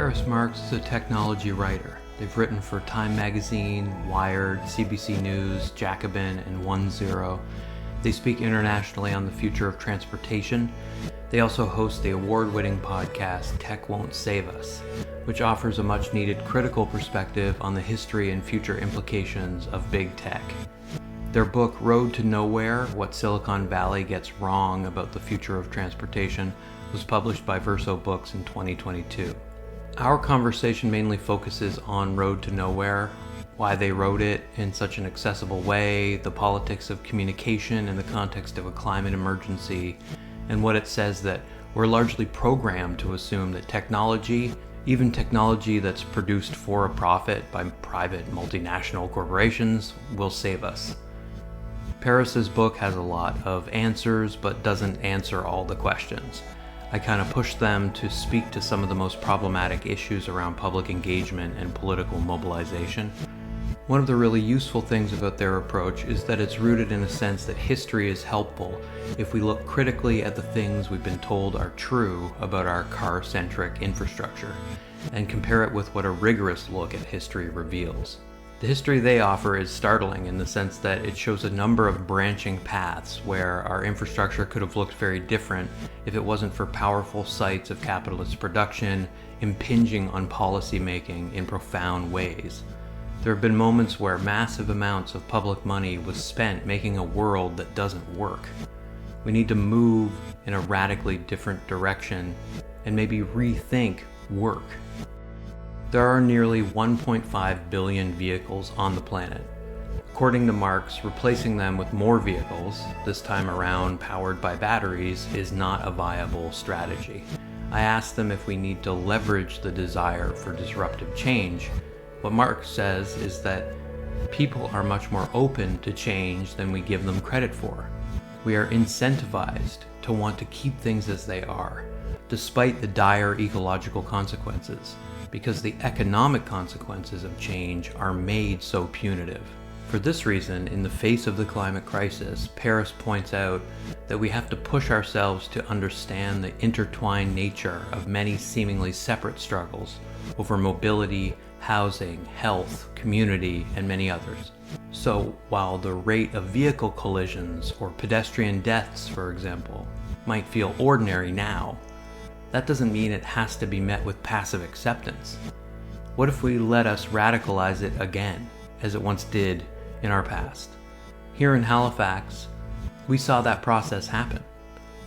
Paris Marx is a technology writer. They've written for Time Magazine, Wired, CBC News, Jacobin, and OneZero. They speak internationally on the future of transportation. They also host the award-winning podcast Tech Won't Save Us, which offers a much-needed critical perspective on the history and future implications of big tech. Their book, Road to Nowhere: What Silicon Valley Gets Wrong About the Future of Transportation, was published by Verso Books in 2022. Our conversation mainly focuses on Road to Nowhere, why they wrote it in such an accessible way, the politics of communication in the context of a climate emergency, and what it says that we're largely programmed to assume that technology, even technology that's produced for a profit by private multinational corporations, will save us. Paris's book has a lot of answers, but doesn't answer all the questions. I kind of push them to speak to some of the most problematic issues around public engagement and political mobilization. One of the really useful things about their approach is that it's rooted in a sense that history is helpful if we look critically at the things we've been told are true about our car-centric infrastructure, and compare it with what a rigorous look at history reveals. The history they offer is startling in the sense that it shows a number of branching paths where our infrastructure could have looked very different if it wasn't for powerful sites of capitalist production impinging on policymaking in profound ways. There have been moments where massive amounts of public money was spent making a world that doesn't work. We need to move in a radically different direction and maybe rethink work. There are nearly 1.5 billion vehicles on the planet. According to Marx, replacing them with more vehicles, this time around powered by batteries, is not a viable strategy. I asked them if we need to leverage the desire for disruptive change. What Marx says is that people are much more open to change than we give them credit for. We are incentivized to want to keep things as they are, despite the dire ecological consequences, because the economic consequences of change are made so punitive. For this reason, in the face of the climate crisis, Paris points out that we have to push ourselves to understand the intertwined nature of many seemingly separate struggles over mobility, housing, health, community, and many others. So, while the rate of vehicle collisions or pedestrian deaths, for example, might feel ordinary now, that doesn't mean it has to be met with passive acceptance. What if we let us radicalize it again, as it once did in our past? Here in Halifax, we saw that process happen.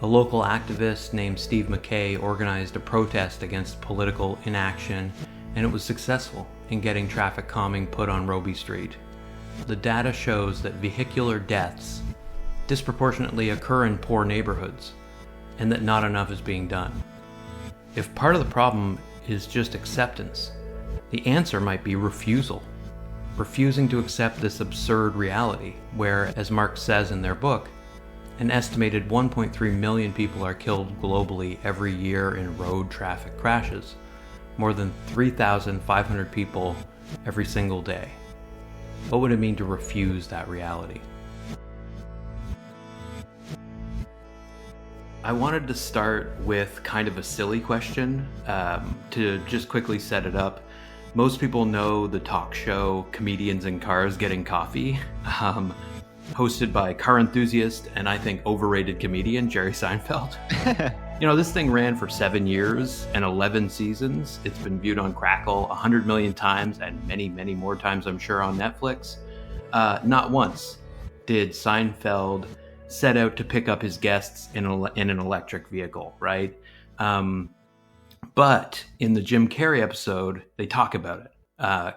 A local activist named Steve McKay organized a protest against political inaction, and it was successful in getting traffic calming put on Robie Street. The data shows that vehicular deaths disproportionately occur in poor neighborhoods, and that not enough is being done. If part of the problem is just acceptance, the answer might be refusal. Refusing to accept this absurd reality, where, as Marx says in their book, an estimated 1.3 million people are killed globally every year in road traffic crashes, more than 3,500 people every single day. What would it mean to refuse that reality? I wanted to start with kind of a silly question to just quickly set it up. Most people know the talk show Comedians in Cars Getting Coffee, hosted by car enthusiast and I think overrated comedian Jerry Seinfeld. This thing ran for 7 years and 11 seasons. It's been viewed on Crackle 100 million times and many, many more times, I'm sure, on Netflix. Not once did Seinfeld set out to pick up his guests in an electric vehicle, right? But in the Jim Carrey episode, they talk about it.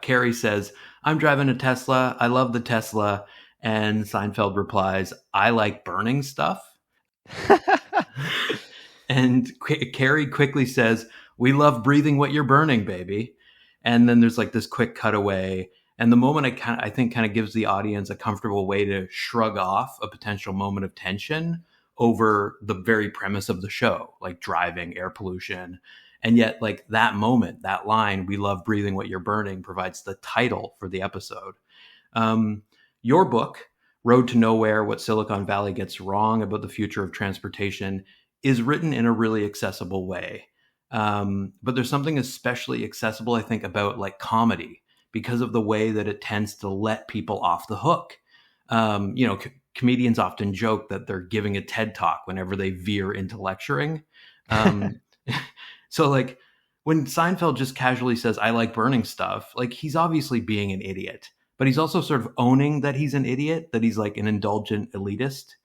Carrey says, "I'm driving a Tesla. I love the Tesla." And Seinfeld replies, "I like burning stuff." And Carrey quickly says, "We love breathing what you're burning, baby." And then there's like this quick cutaway. And the moment I think kind of gives the audience a comfortable way to shrug off a potential moment of tension over the very premise of the show, like driving, air pollution. And yet, like that moment, that line, "We love breathing what you're burning," provides the title for the episode. Your book, Road to Nowhere: What Silicon Valley Gets Wrong About the Future of Transportation, is written in a really accessible way. But there's something especially accessible, I think, about like comedy because of the way that it tends to let people off the hook. Comedians often joke that they're giving a TED talk whenever they veer into lecturing. Um, so like when Seinfeld just casually says, "I like burning stuff," like he's obviously being an idiot, but he's also sort of owning that he's an idiot, that he's like an indulgent elitist.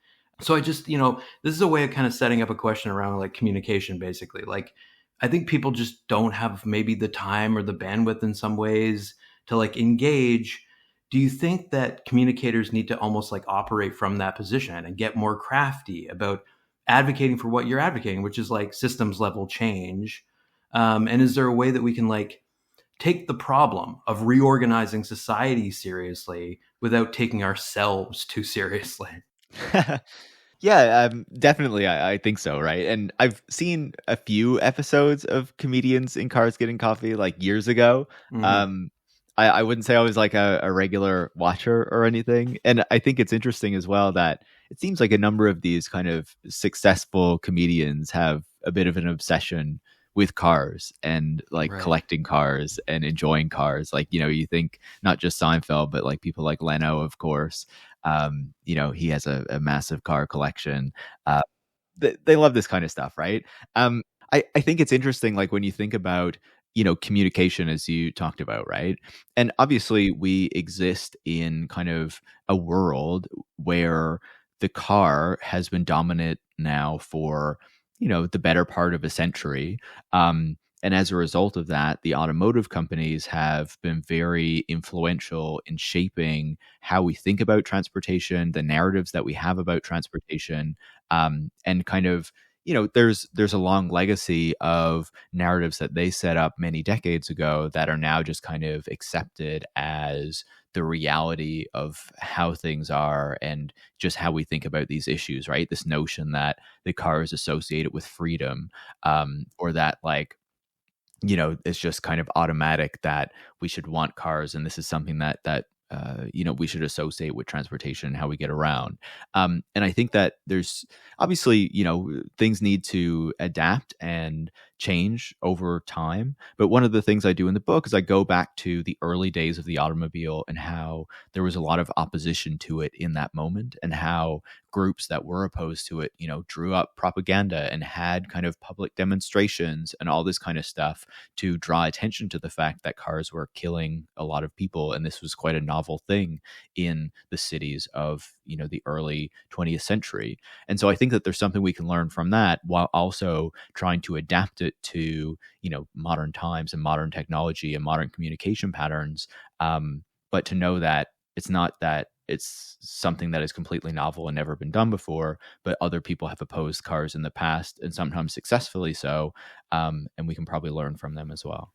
So I just, this is a way of kind of setting up a question around like communication, basically. Like, I think people just don't have maybe the time or the bandwidth in some ways to like engage. Do you think that communicators need to almost like operate from that position and get more crafty about advocating for what you're advocating, which is like systems level change? And is there a way that we can like take the problem of reorganizing society seriously without taking ourselves too seriously? Yeah, definitely. I think so, right? And I've seen a few episodes of comedians in cars getting coffee like years ago. Mhm. Um, I wouldn't say I was like a regular watcher or anything. And I think it's interesting as well that it seems like a number of these kind of successful comedians have a bit of an obsession with cars and like Right. collecting cars and enjoying cars. Like, you think not just Seinfeld, but like people like Leno, of course. He has a massive car collection. Uh, they love this kind of stuff, right? I think it's interesting, like when you think about communication, as you talked about, right? And obviously, we exist in kind of a world where the car has been dominant now for the better part of a century. And as a result of that, the automotive companies have been very influential in shaping how we think about transportation, the narratives that we have about transportation, and kind of there's a long legacy of narratives that they set up many decades ago that are now just kind of accepted as the reality of how things are and just how we think about these issues, right? This notion that the car is associated with freedom, or that like it's just kind of automatic that we should want cars, and this is something that we should associate with transportation and how we get around. And I think that there's obviously things need to adapt and change over time. But one of the things I do in the book is I go back to the early days of the automobile and how there was a lot of opposition to it in that moment, and how groups that were opposed to it, drew up propaganda and had kind of public demonstrations and all this kind of stuff to draw attention to the fact that cars were killing a lot of people. And this was quite a novel thing in the cities of, the early 20th century. And so I think that there's something we can learn from that while also trying to adapt it to, modern times and modern technology and modern communication patterns. But to know that it's not that it's something that is completely novel and never been done before, but other people have opposed cars in the past and sometimes successfully so. And we can probably learn from them as well.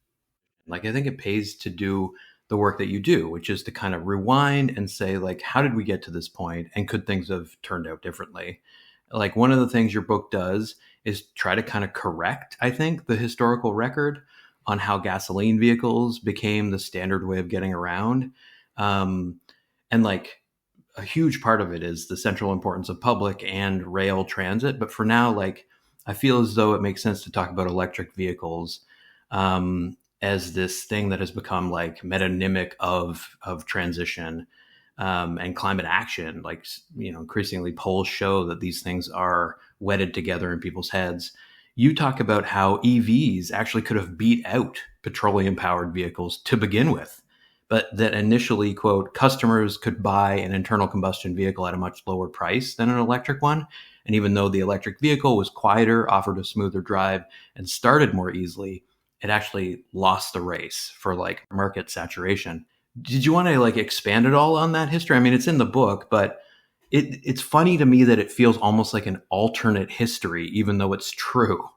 Like, I think it pays to do the work that you do, which is to kind of rewind and say, like, how did we get to this point? And could things have turned out differently? Like, one of the things your book does is try to kind of correct, I think, the historical record on how gasoline vehicles became the standard way of getting around. Um, and like, a huge part of it is the central importance of public and rail transit. But for now, like, I feel as though it makes sense to talk about electric vehicles as this thing that has become like metonymic of transition and climate action. Like, increasingly polls show that these things are wedded together in people's heads. You talk about how EVs actually could have beat out petroleum powered vehicles to begin with, but that initially, quote, customers could buy an internal combustion vehicle at a much lower price than an electric one. And even though the electric vehicle was quieter, offered a smoother drive, and started more easily, it actually lost the race for like market saturation. Did you want to like expand at all on that history? I mean, it's in the book, but it's funny to me that it feels almost like an alternate history, even though it's true.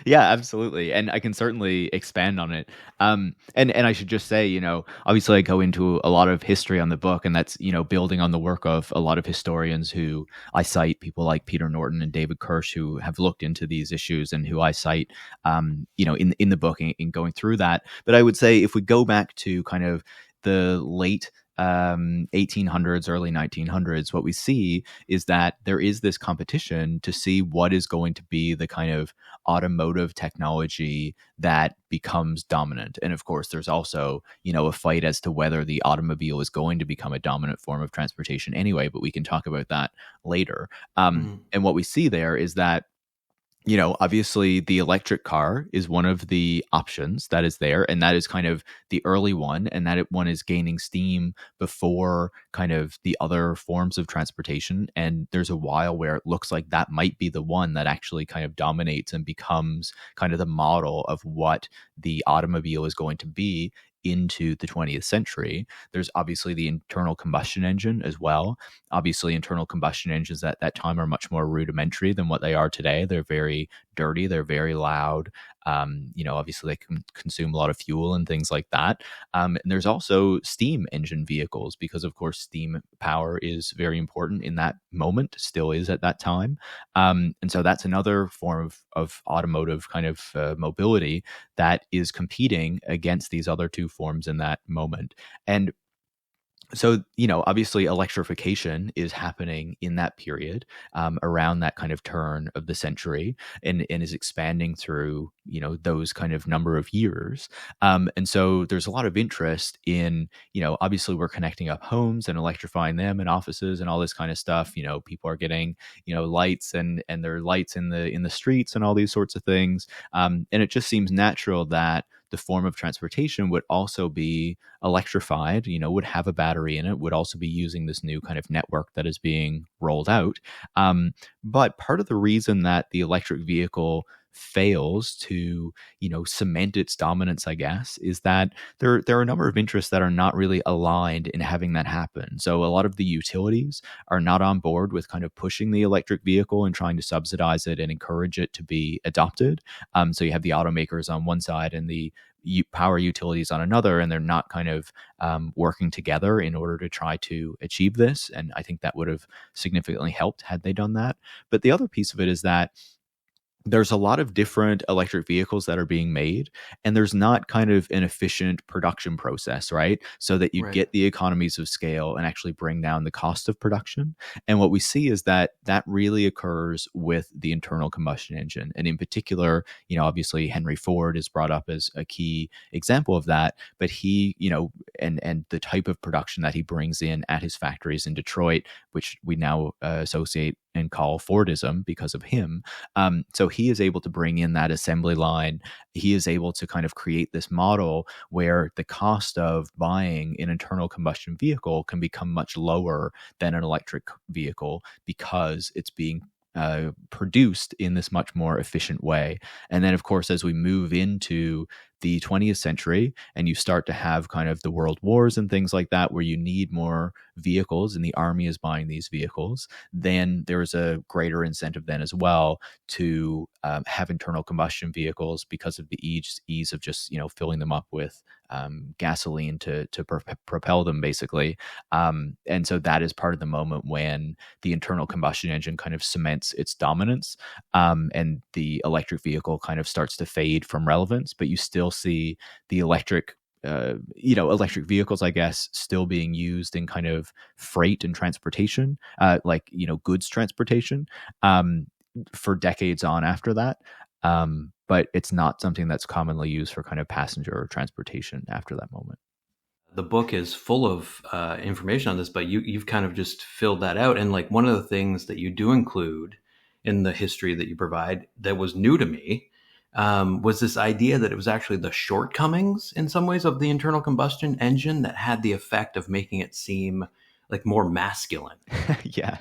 Yeah, absolutely. And I can certainly expand on it. And I should just say, obviously I go into a lot of history on the book, and that's, building on the work of a lot of historians who I cite, people like Peter Norton and David Kirsch, who have looked into these issues and who I cite, in the book in going through that. But I would say if we go back to kind of the late 1800s, early 1900s, what we see is that there is this competition to see what is going to be the kind of automotive technology that becomes dominant. And of course, there's also, a fight as to whether the automobile is going to become a dominant form of transportation anyway, but we can talk about that later. Mm. And what we see there is that obviously the electric car is one of the options that is there. And that is kind of the early one. And one is gaining steam before kind of the other forms of transportation. And there's a while where it looks like that might be the one that actually kind of dominates and becomes kind of the model of what the automobile is going to be into the 20th century. There's obviously the internal combustion engine as well. Obviously, internal combustion engines at that time are much more rudimentary than what they are today. They're very dirty, they're very loud. Obviously they can consume a lot of fuel and things like that. And there's also steam engine vehicles because, of course, steam power is very important in that moment, still is at that time. And so that's another form of automotive kind of mobility that is competing against these other two forms in that moment. And so, obviously electrification is happening in that period, around that kind of turn of the century, and is expanding through, those kind of number of years. And so there's a lot of interest in, obviously we're connecting up homes and electrifying them and offices and all this kind of stuff. People are getting, lights and there are lights in the streets and all these sorts of things. And it just seems natural that the form of transportation would also be electrified, would have a battery in it, would also be using this new kind of network that is being rolled out. But part of the reason that the electric vehicle fails to, cement its dominance, I guess, is that there are a number of interests that are not really aligned in having that happen. So a lot of the utilities are not on board with kind of pushing the electric vehicle and trying to subsidize it and encourage it to be adopted. So you have the automakers on one side and the power utilities on another, and they're not kind of working together in order to try to achieve this. And I think that would have significantly helped had they done that. But the other piece of it is that there's a lot of different electric vehicles that are being made, and there's not kind of an efficient production process, right? So that you Right. get the economies of scale and actually bring down the cost of production. And what we see is that really occurs with the internal combustion engine. And in particular, obviously Henry Ford is brought up as a key example of that, but he, and the type of production that he brings in at his factories in Detroit, which we now associate and call Fordism because of him. So he is able to bring in that assembly line. He is able to kind of create this model where the cost of buying an internal combustion vehicle can become much lower than an electric vehicle because it's being produced in this much more efficient way. And then, of course, as we move into the 20th century and you start to have kind of the world wars and things like that, where you need more vehicles and the army is buying these vehicles, then there's a greater incentive then as well to have internal combustion vehicles because of the ease of just, filling them up with gasoline to propel them basically. And so that is part of the moment when the internal combustion engine kind of cements its dominance, and the electric vehicle kind of starts to fade from relevance, but you still see the electric vehicles, I guess, still being used in kind of freight and transportation, goods transportation, for decades on after that. But it's not something that's commonly used for kind of passenger transportation after that moment. The book is full of information on this, but you've kind of just filled that out. And like one of the things that you do include in the history that you provide that was new to me was this idea that it was actually the shortcomings in some ways of the internal combustion engine that had the effect of making it seem like more masculine. Yeah.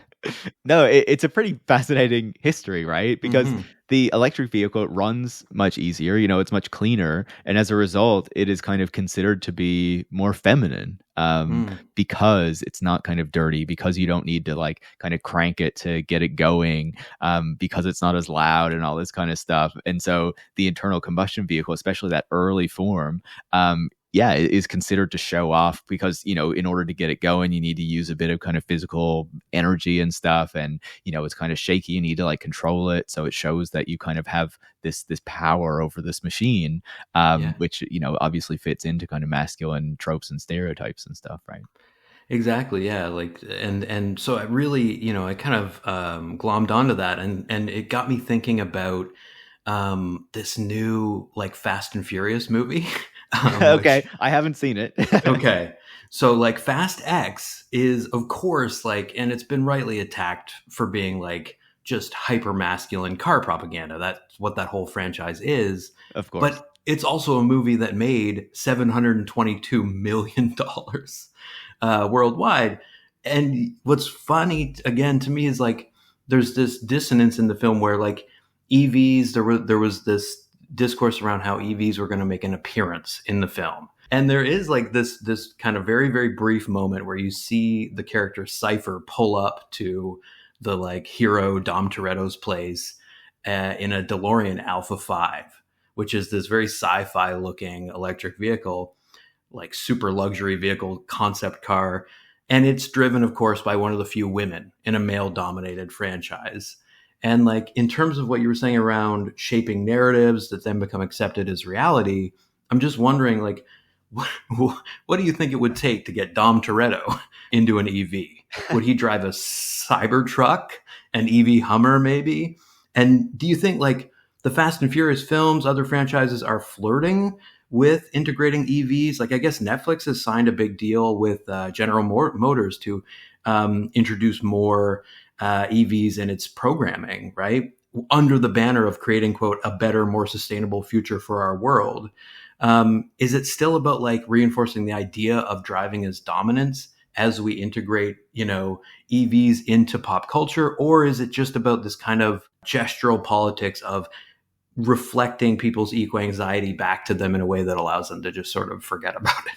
No, it's a pretty fascinating history, right? Because Hmm. the electric vehicle runs much easier, it's much cleaner. And as a result, it is kind of considered to be more feminine, Mm. because it's not kind of dirty, because you don't need to like kind of crank it to get it going, because it's not as loud and all this kind of stuff. And so the internal combustion vehicle, especially that early form, yeah, it is considered to show off because, in order to get it going, you need to use a bit of kind of physical energy and stuff. And, it's kind of shaky. You need to like control it. So it shows that you kind of have this power over this machine, Yeah. which, obviously fits into kind of masculine tropes and stereotypes and stuff, right? Exactly, yeah. Like, and so I really, I kind of glommed onto that, and it got me thinking about this new like Fast and Furious movie, Okay, which I haven't seen it. okay. So like Fast X is of course like, and it's been rightly attacked for being like just hyper masculine car propaganda. That's what that whole franchise is. Of course. But it's also a movie that made $722 million worldwide. And what's funny again to me is like there's this dissonance in the film where like EVs, there was this discourse around how EVs were going to make an appearance in the film. And there is like this kind of very very brief moment where you see the character Cypher pull up to the like hero Dom Toretto's place in a DeLorean Alpha 5, which is this very sci-fi looking electric vehicle, like super luxury vehicle concept car. And it's driven, of course, by one of the few women in a male dominated franchise. And like in terms of what you were saying around shaping narratives that then become accepted as reality, I'm just wondering like what, what do you think it would take to get Dom Toretto into an EV? Would he drive a Cybertruck, an EV Hummer maybe? And do you think like the Fast and Furious films, other franchises are flirting with integrating EVs? Like I guess Netflix has signed a big deal with General Motors to introduce more EVs in its programming, right? Under the banner of creating, quote, a better, more sustainable future for our world. Is it still about like reinforcing the idea of driving as dominance as we integrate, EVs into pop culture? Or is it just about this kind of gestural politics of reflecting people's eco anxiety back to them in a way that allows them to just sort of forget about it?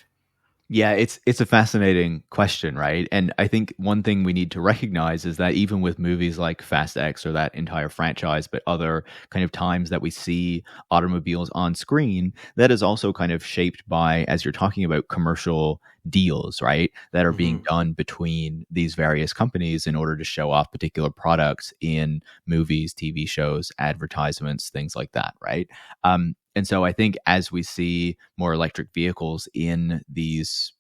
Yeah, it's a fascinating question, right? And I think one thing we need to recognize is that even with movies like Fast X or that entire franchise, but other kind of times that we see automobiles on screen, that is also kind of shaped by, as you're talking about, commercial deals, right? That are being Mm-hmm. done between these various companies in order to show off particular products in movies, TV shows, advertisements, things like that, right? And so I think as we see more electric vehicles in these,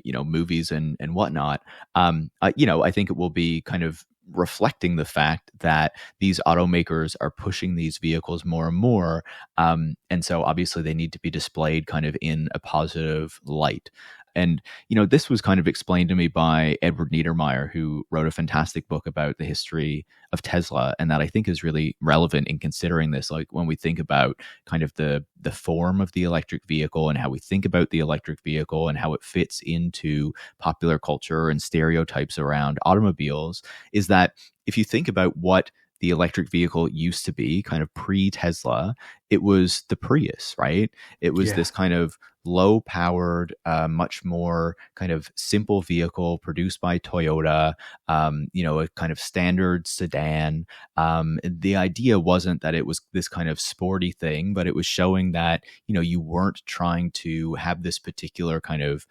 movies and whatnot, I think it will be kind of reflecting the fact that these automakers are pushing these vehicles more and more. And so obviously they need to be displayed kind of in a positive light. And, this was kind of explained to me by Edward Niedermeyer, who wrote a fantastic book about the history of Tesla. And that I think is really relevant in considering this. Like when we think about kind of the form of the electric vehicle and how we think about the electric vehicle and how it fits into popular culture and stereotypes around automobiles, is that if you think about what the electric vehicle used to be kind of pre-Tesla, it was the Prius, right? It was Yeah. this kind of low powered, much more kind of simple vehicle produced by Toyota, a kind of standard sedan. The idea wasn't that it was this kind of sporty thing, but it was showing that, you weren't trying to have this particular kind of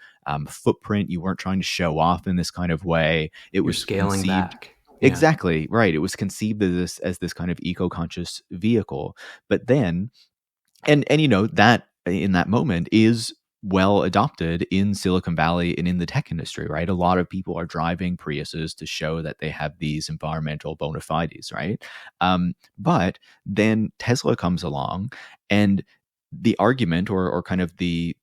footprint. You weren't trying to show off in this kind of way. It You're was scaling conceived. back. Yeah. Exactly right. It was conceived as this kind of eco-conscious vehicle. But then, and that in that moment is well adopted in Silicon Valley and in the tech industry, right? A lot of people are driving Priuses to show that they have these environmental bona fides, right? But then Tesla comes along, and the argument or kind of the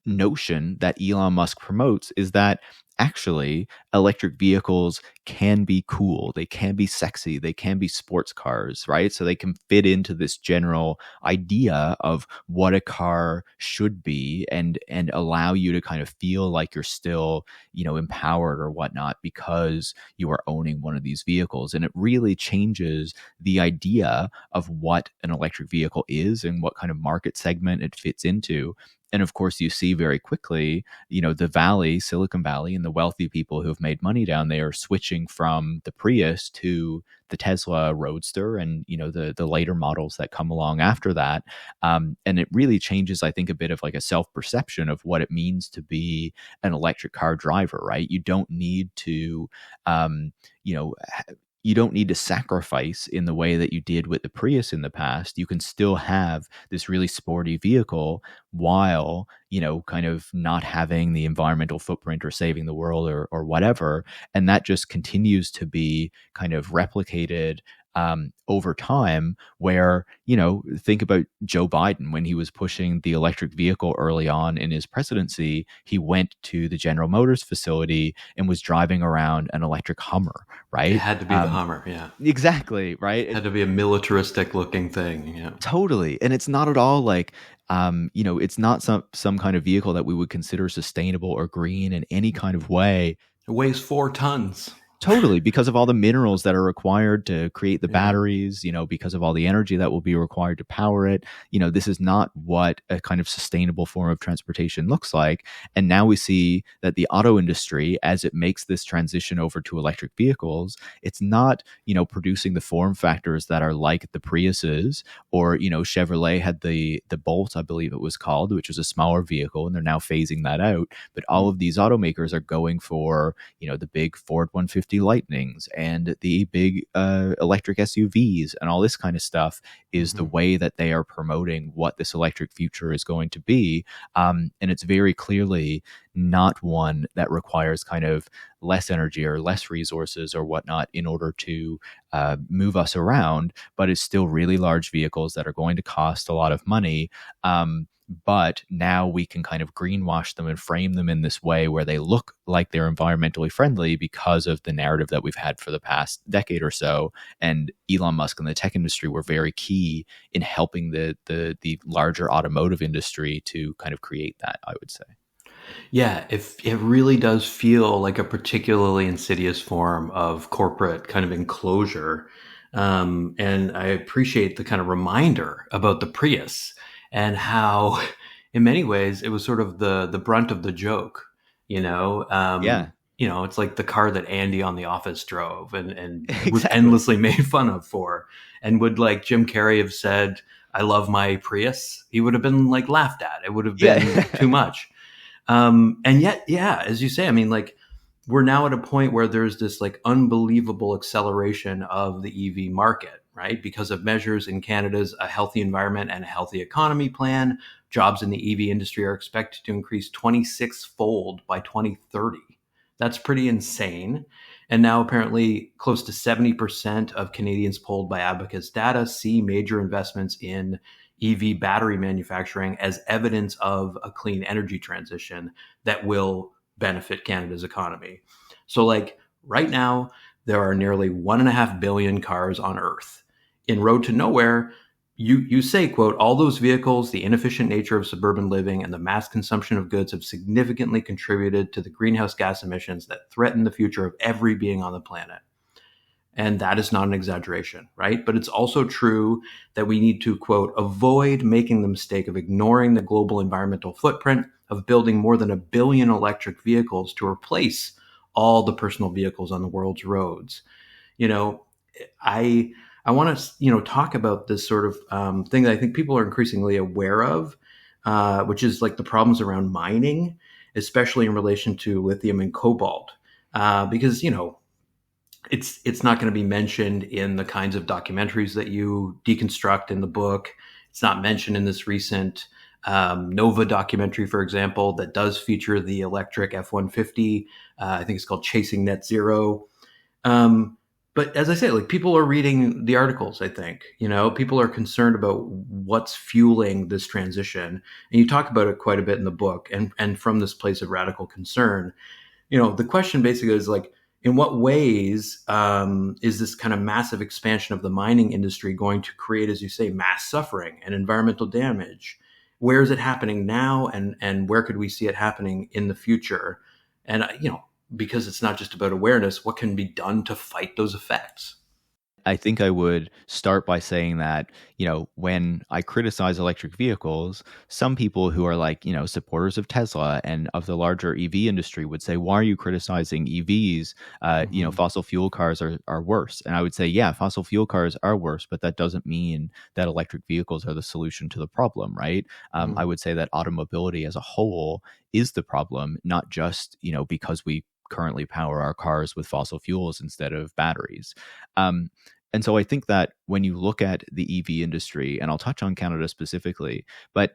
notion that Elon Musk promotes is that actually electric vehicles can be cool, they can be sexy, they can be sports cars, right? So they can fit into this general idea of what a car should be and allow you to kind of feel like you're still, empowered or whatnot because you are owning one of these vehicles. And it really changes the idea of what an electric vehicle is and what kind of market segment it fits into. And of course, you see very quickly, the Valley, Silicon Valley, and the wealthy people who have made money down there switching from the Prius to the Tesla Roadster and, the later models that come along after that. And it really changes, I think, a bit of like a self perception of what it means to be an electric car driver, right? You don't need to, um, you know, you don't need to sacrifice in the way that you did with the Prius in the past. You can still have this really sporty vehicle while, kind of not having the environmental footprint or saving the world or whatever. And that just continues to be kind of replicated over time, where, think about Joe Biden when he was pushing the electric vehicle early on in his presidency. He went to the General Motors facility and was driving around an electric Hummer, It right? had to be the Hummer, yeah. Exactly, right? Had to be a militaristic looking thing, yeah. Totally. And it's not at all like, it's not some kind of vehicle that we would consider sustainable or green in any kind of way. It weighs 4 tons. Totally, because of all the minerals that are required to create the Yeah. batteries, because of all the energy that will be required to power it. This is not what a kind of sustainable form of transportation looks like. And now we see that the auto industry, as it makes this transition over to electric vehicles, it's not, producing the form factors that are like the Priuses, or, Chevrolet had the Bolt, I believe it was called, which was a smaller vehicle, and they're now phasing that out. But all of these automakers are going for, the big Ford 150 Lightnings and the big electric SUVs and all this kind of stuff is the way that they are promoting what this electric future is going to be. And it's very clearly not one that requires kind of less energy or less resources or whatnot in order to move us around, but it's still really large vehicles that are going to cost a lot of money. But now we can kind of greenwash them and frame them in this way where they look like they're environmentally friendly because of the narrative that we've had for the past decade or so. And Elon Musk and the tech industry were very key in helping the larger automotive industry to kind of create that, I would say. Yeah, it really does feel like a particularly insidious form of corporate kind of enclosure. And I appreciate the kind of reminder about the Prius and how, in many ways, it was sort of the brunt of the joke. Yeah, It's like the car that Andy on The Office drove and was exactly. endlessly made fun of for. And would like Jim Carrey have said, "I love my Prius," he would have been like laughed at. It would have been Yeah. too much. And yet, yeah, as you say, I mean, like we're now at a point where there's this like unbelievable acceleration of the EV market, right? Because of measures in Canada's A Healthy Environment and a Healthy Economy plan, jobs in the EV industry are expected to increase 26-fold by 2030. That's pretty insane. And now apparently close to 70% of Canadians polled by Abacus data see major investments in EV battery manufacturing as evidence of a clean energy transition that will benefit Canada's economy. So, like right now, there are nearly 1.5 billion cars on Earth. In Road to Nowhere, you say, quote, all those vehicles, the inefficient nature of suburban living, and the mass consumption of goods have significantly contributed to the greenhouse gas emissions that threaten the future of every being on the planet. And that is not an exaggeration, right? But it's also true that we need to, quote, avoid making the mistake of ignoring the global environmental footprint of building more than 1 billion electric vehicles to replace all the personal vehicles on the world's roads. You know, I want to, talk about this sort of thing that I think people are increasingly aware of, which is like the problems around mining, especially in relation to lithium and cobalt. Because, it's not going to be mentioned in the kinds of documentaries that you deconstruct in the book. It's not mentioned in this recent Nova documentary, for example, that does feature the electric F-150. I think it's called Chasing Net Zero. But as I say, like people are reading the articles, I think, people are concerned about what's fueling this transition. And you talk about it quite a bit in the book and from this place of radical concern. The question basically is like, in what ways is this kind of massive expansion of the mining industry going to create, as you say, mass suffering and environmental damage? Where is it happening now, and where could we see it happening in the future? And because it's not just about awareness, what can be done to fight those effects? I think I would start by saying that, when I criticize electric vehicles, some people who are like, supporters of Tesla and of the larger EV industry would say, why are you criticizing EVs? Mm-hmm. Fossil fuel cars are worse. And I would say, yeah, fossil fuel cars are worse, but that doesn't mean that electric vehicles are the solution to the problem, right? I would say that automobility as a whole is the problem, not just, because we currently power our cars with fossil fuels instead of batteries. Um, and so I think that when you look at the EV industry, and I'll touch on Canada specifically, but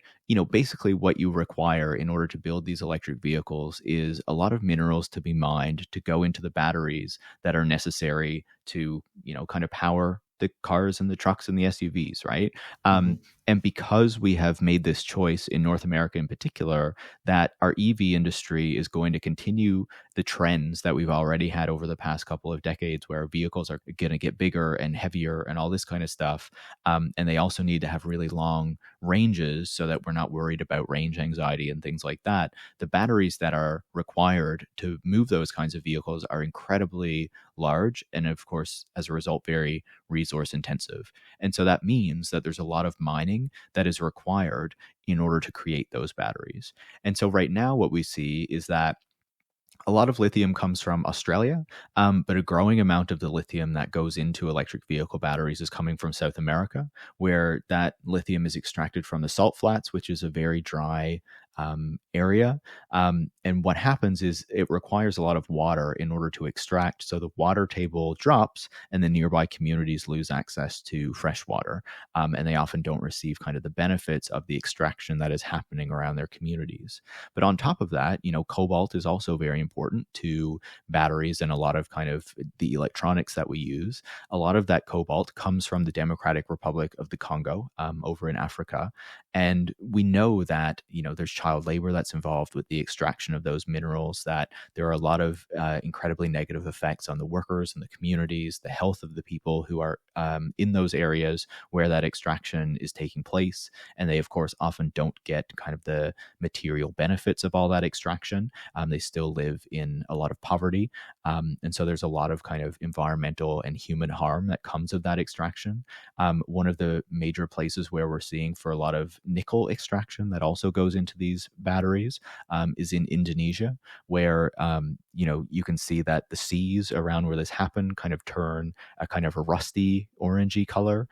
basically what you require in order to build these electric vehicles is a lot of minerals to be mined to go into the batteries that are necessary to, kind of power the cars and the trucks and the SUVs, right? Mm-hmm. And because we have made this choice in North America in particular, that our EV industry is going to continue the trends that we've already had over the past couple of decades, where vehicles are going to get bigger and heavier and all this kind of stuff. And they also need to have really long ranges so that we're not worried about range anxiety and things like that. The batteries that are required to move those kinds of vehicles are incredibly large and, of course, as a result, very resource intensive. And so that means that there's a lot of mining that is required in order to create those batteries. And so right now, what we see is that a lot of lithium comes from Australia, but a growing amount of the lithium that goes into electric vehicle batteries is coming from South America, where that lithium is extracted from the salt flats, which is a very dry area. And what happens is it requires a lot of water in order to extract. So the water table drops, and the nearby communities lose access to fresh water. And they often don't receive kind of the benefits of the extraction that is happening around their communities. But on top of that, cobalt is also very important to batteries and a lot of kind of the electronics that we use. A lot of that cobalt comes from the Democratic Republic of the Congo, over in Africa. And we know that, there's child labor that's involved with the extraction of those minerals, that there are a lot of incredibly negative effects on the workers and the communities, the health of the people who are in those areas where that extraction is taking place. And they, of course, often don't get kind of the material benefits of all that extraction. They still live in a lot of poverty. And so there's a lot of kind of environmental and human harm that comes of that extraction. One of the major places where we're seeing for a lot of nickel extraction that also goes into these batteries is in Indonesia, where you can see that the seas around where this happened kind of turn a kind of a rusty orangey color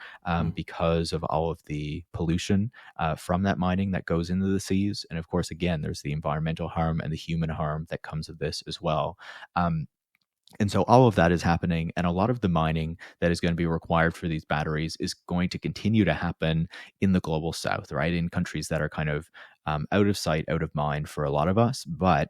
because of all of the pollution from that mining that goes into the seas. And of course, again, there's the environmental harm and the human harm that comes of this as well. And so all of that is happening, and a lot of the mining that is going to be required for these batteries is going to continue to happen in the global south, right? In countries that are kind of out of sight, out of mind for a lot of us, but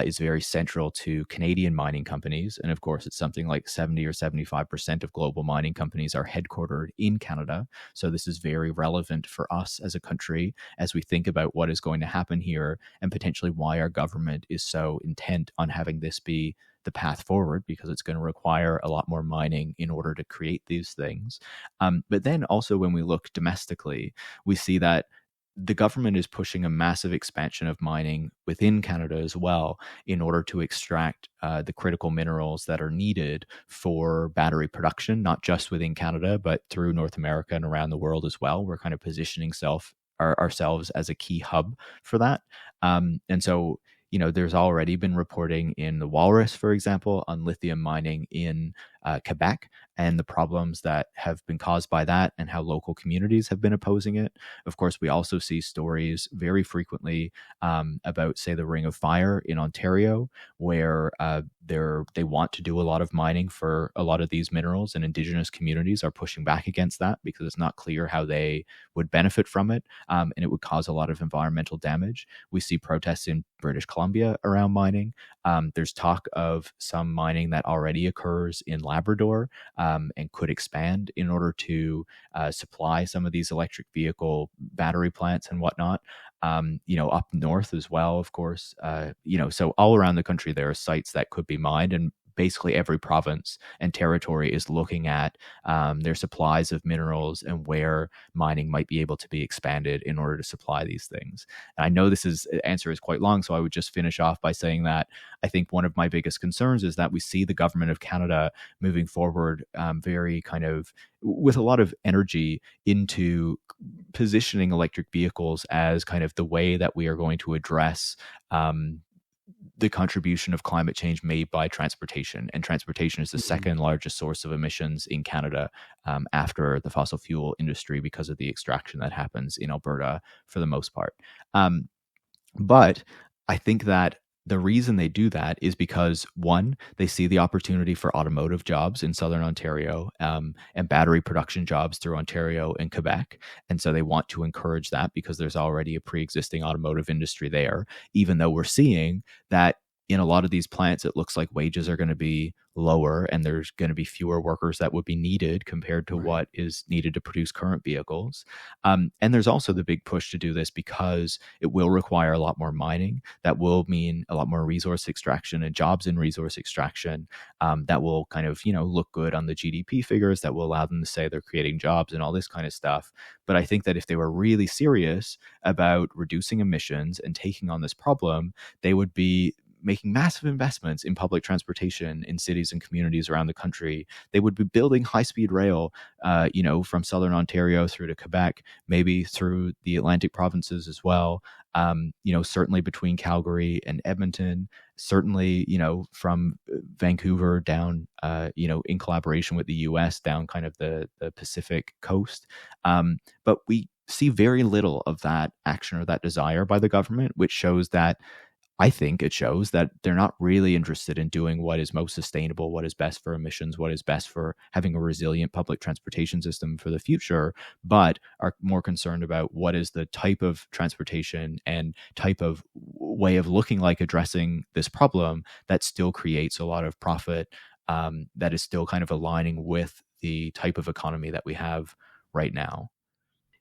is very central to Canadian mining companies. And of course, it's something like 70 or 75% of global mining companies are headquartered in Canada. So this is very relevant for us as a country as we think about what is going to happen here and potentially why our government is so intent on having this be the path forward, because it's going to require a lot more mining in order to create these things. But then also when we look domestically, we see that the government is pushing a massive expansion of mining within Canada as well in order to extract the critical minerals that are needed for battery production, not just within Canada, but through North America and around the world as well. We're kind of positioning ourselves as a key hub for that. And so there's already been reporting in the Walrus, for example, on lithium mining in Quebec and the problems that have been caused by that and how local communities have been opposing it. Of course, we also see stories very frequently about, say, the Ring of Fire in Ontario, where they want to do a lot of mining for a lot of these minerals, and Indigenous communities are pushing back against that because it's not clear how they would benefit from it, and it would cause a lot of environmental damage. We see protests in British Columbia around mining. There's talk of some mining that already occurs in Labrador and could expand in order to supply some of these electric vehicle battery plants and whatnot. Up north as well, of course. So all around the country, there are sites that could be mined, and basically every province and territory is looking at their supplies of minerals and where mining might be able to be expanded in order to supply these things. And I know answer is quite long, so I would just finish off by saying that I think one of my biggest concerns is that we see the government of Canada moving forward very kind of with a lot of energy into positioning electric vehicles as kind of the way that we are going to address the contribution of climate change made by transportation. And transportation is the second largest source of emissions in Canada after the fossil fuel industry because of the extraction that happens in Alberta for the most part. But I think that The reason they do that is because, one, they see the opportunity for automotive jobs in Southern Ontario, and battery production jobs through Ontario and Quebec. And so they want to encourage that because there's already a pre existing automotive industry there, even though we're seeing that in a lot of these plants, it looks like wages are going to be lower and there's going to be fewer workers that would be needed compared to Right. what is needed to produce current vehicles. And there's also the big push to do this because it will require a lot more mining. That will mean a lot more resource extraction and jobs in resource extraction. That will kind of, look good on the GDP figures. That will allow them to say they're creating jobs and all this kind of stuff. But I think that if they were really serious about reducing emissions and taking on this problem, they would be making massive investments in public transportation in cities and communities around the country. They would be building high-speed rail, from Southern Ontario through to Quebec, maybe through the Atlantic provinces as well. Certainly between Calgary and Edmonton, certainly, from Vancouver down, in collaboration with the US down kind of the Pacific coast. But we see very little of that action or that desire by the government, which shows that I think it shows that they're not really interested in doing what is most sustainable, what is best for emissions, what is best for having a resilient public transportation system for the future, but are more concerned about what is the type of transportation and type of way of looking like addressing this problem that still creates a lot of profit, that is still kind of aligning with the type of economy that we have right now.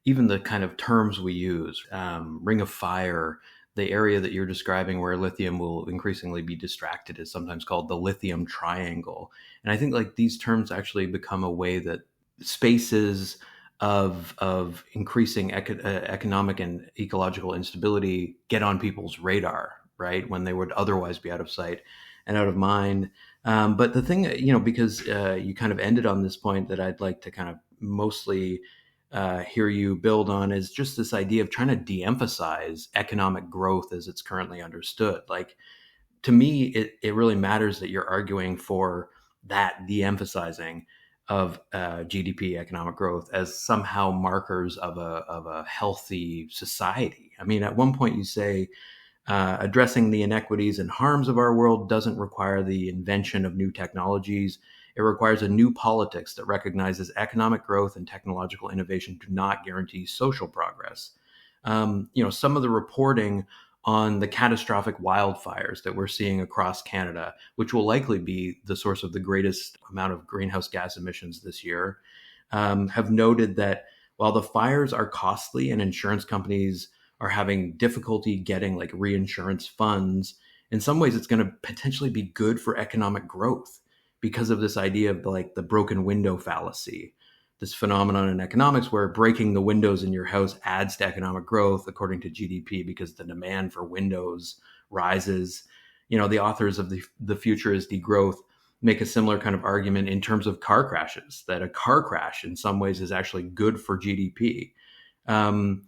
Even the kind of terms we use, ring of fire, the area that you're describing where lithium will increasingly be distracted is sometimes called the lithium triangle. And I think like these terms actually become a way that spaces of increasing economic and ecological instability get on people's radar, right? When they would otherwise be out of sight and out of mind. But the thing, because you kind of ended on this point that I'd like to kind of mostly hear you build on is just this idea of trying to de-emphasize economic growth as it's currently understood. Like to me, it really matters that you're arguing for that de-emphasizing of GDP, economic growth, as somehow markers of a healthy society. I mean, at one point you say addressing the inequities and harms of our world doesn't require the invention of new technologies. It requires a new politics that recognizes economic growth and technological innovation do not guarantee social progress. Some of the reporting on the catastrophic wildfires that we're seeing across Canada, which will likely be the source of the greatest amount of greenhouse gas emissions this year, have noted that while the fires are costly and insurance companies are having difficulty getting like reinsurance funds, in some ways it's going to potentially be good for economic growth because of this idea of like the broken window fallacy, this phenomenon in economics where breaking the windows in your house adds to economic growth according to GDP because the demand for windows rises. The authors of the Future is Degrowth make a similar kind of argument in terms of car crashes, that a car crash in some ways is actually good for GDP. And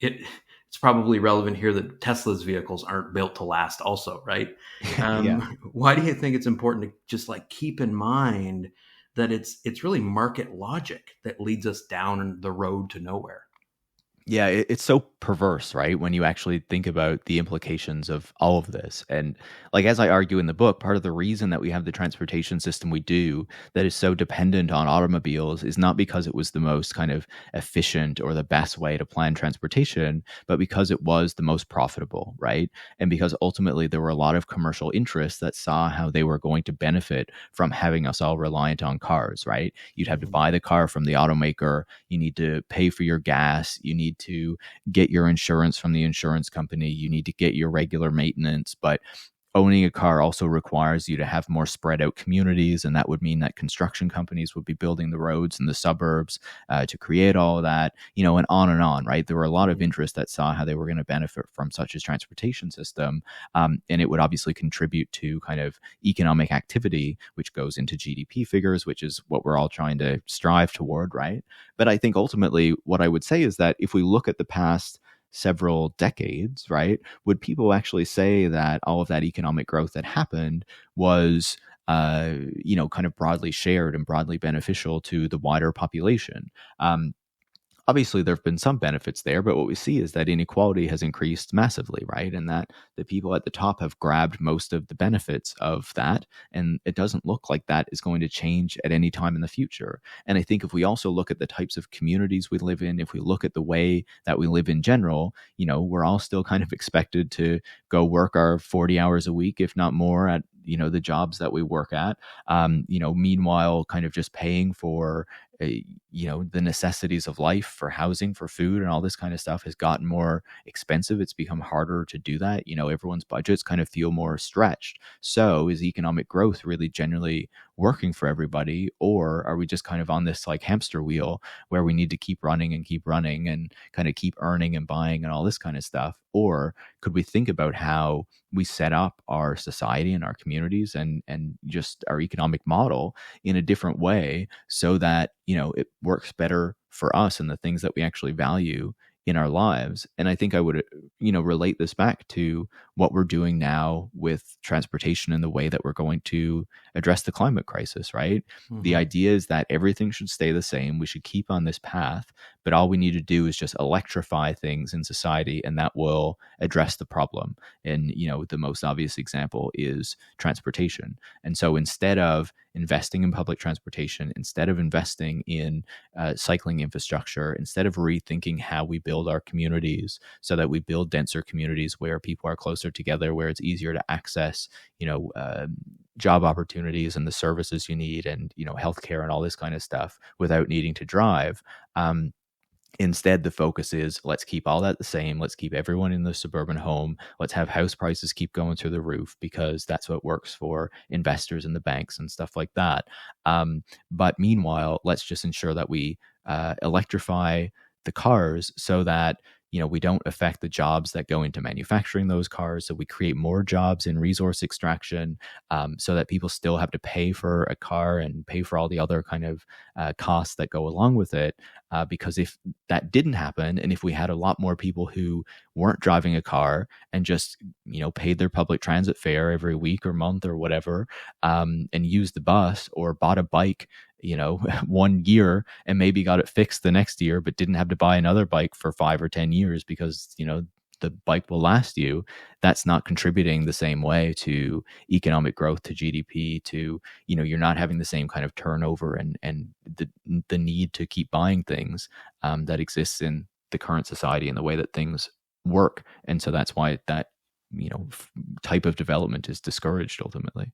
it's probably relevant here that Tesla's vehicles aren't built to last also, right? Yeah. Why do you think it's important to just like keep in mind that it's really market logic that leads us down the road to nowhere? Yeah, it's so perverse, right? When you actually think about the implications of all of this. And like, as I argue in the book, part of the reason that we have the transportation system we do that is so dependent on automobiles is not because it was the most kind of efficient or the best way to plan transportation, but because it was the most profitable, right? And because ultimately there were a lot of commercial interests that saw how they were going to benefit from having us all reliant on cars, right? You'd have to buy the car from the automaker, you need to pay for your gas, you need to get your insurance from the insurance company, you need to get your regular maintenance. But owning a car also requires you to have more spread out communities. And that would mean that construction companies would be building the roads in the suburbs to create all of that, and on, right? There were a lot of interests that saw how they were going to benefit from such a transportation system. And it would obviously contribute to kind of economic activity, which goes into GDP figures, which is what we're all trying to strive toward, right? But I think ultimately what I would say is that if we look at the past several decades, right, would people actually say that all of that economic growth that happened was, kind of broadly shared and broadly beneficial to the wider population? obviously there have been some benefits there, but what we see is that inequality has increased massively, right? And that the people at the top have grabbed most of the benefits of that. And it doesn't look like that is going to change at any time in the future. And I think if we also look at the types of communities we live in, if we look at the way that we live in general, we're all still kind of expected to go work our 40 hours a week, if not more, at the jobs that we work at. Meanwhile, kind of just paying for uh, the necessities of life, for housing, for food, and all this kind of stuff has gotten more expensive. It's become harder to do that. Everyone's budgets kind of feel more stretched. So is economic growth really generally working for everybody, or are we just kind of on this like hamster wheel where we need to keep running and kind of keep earning and buying and all this kind of stuff? Or could we think about how we set up our society and our communities and just our economic model in a different way so that it works better for us and the things that we actually value in our lives? And I think I would relate this back to what we're doing now with transportation and the way that we're going to address the climate crisis, right? The Hmm. idea is that everything should stay the same. We should keep on this path, but all we need to do is just electrify things in society, and that will address the problem. And the most obvious example is transportation. And so instead of investing in public transportation, instead of investing in cycling infrastructure, instead of rethinking how we build our communities so that we build denser communities where people are closer together, where it's easier to access, job opportunities and the services you need, and healthcare and all this kind of stuff without needing to drive. Instead, the focus is, let's keep all that the same. Let's keep everyone in the suburban home. Let's have house prices keep going through the roof because that's what works for investors and the banks and stuff like that. But meanwhile, let's just ensure that we electrify the cars so that we don't affect the jobs that go into manufacturing those cars. So we create more jobs in resource extraction, so that people still have to pay for a car and pay for all the other kind of costs that go along with it. Because if that didn't happen, and if we had a lot more people who weren't driving a car and just paid their public transit fare every week or month or whatever, and used the bus or bought a bike 1 year and maybe got it fixed the next year, but didn't have to buy another bike for 5 or 10 years because the bike will last you. That's not contributing the same way to economic growth, to GDP, to you're not having the same kind of turnover and the need to keep buying things that exists in the current society and the way that things work. And so that's why that type of development is discouraged ultimately.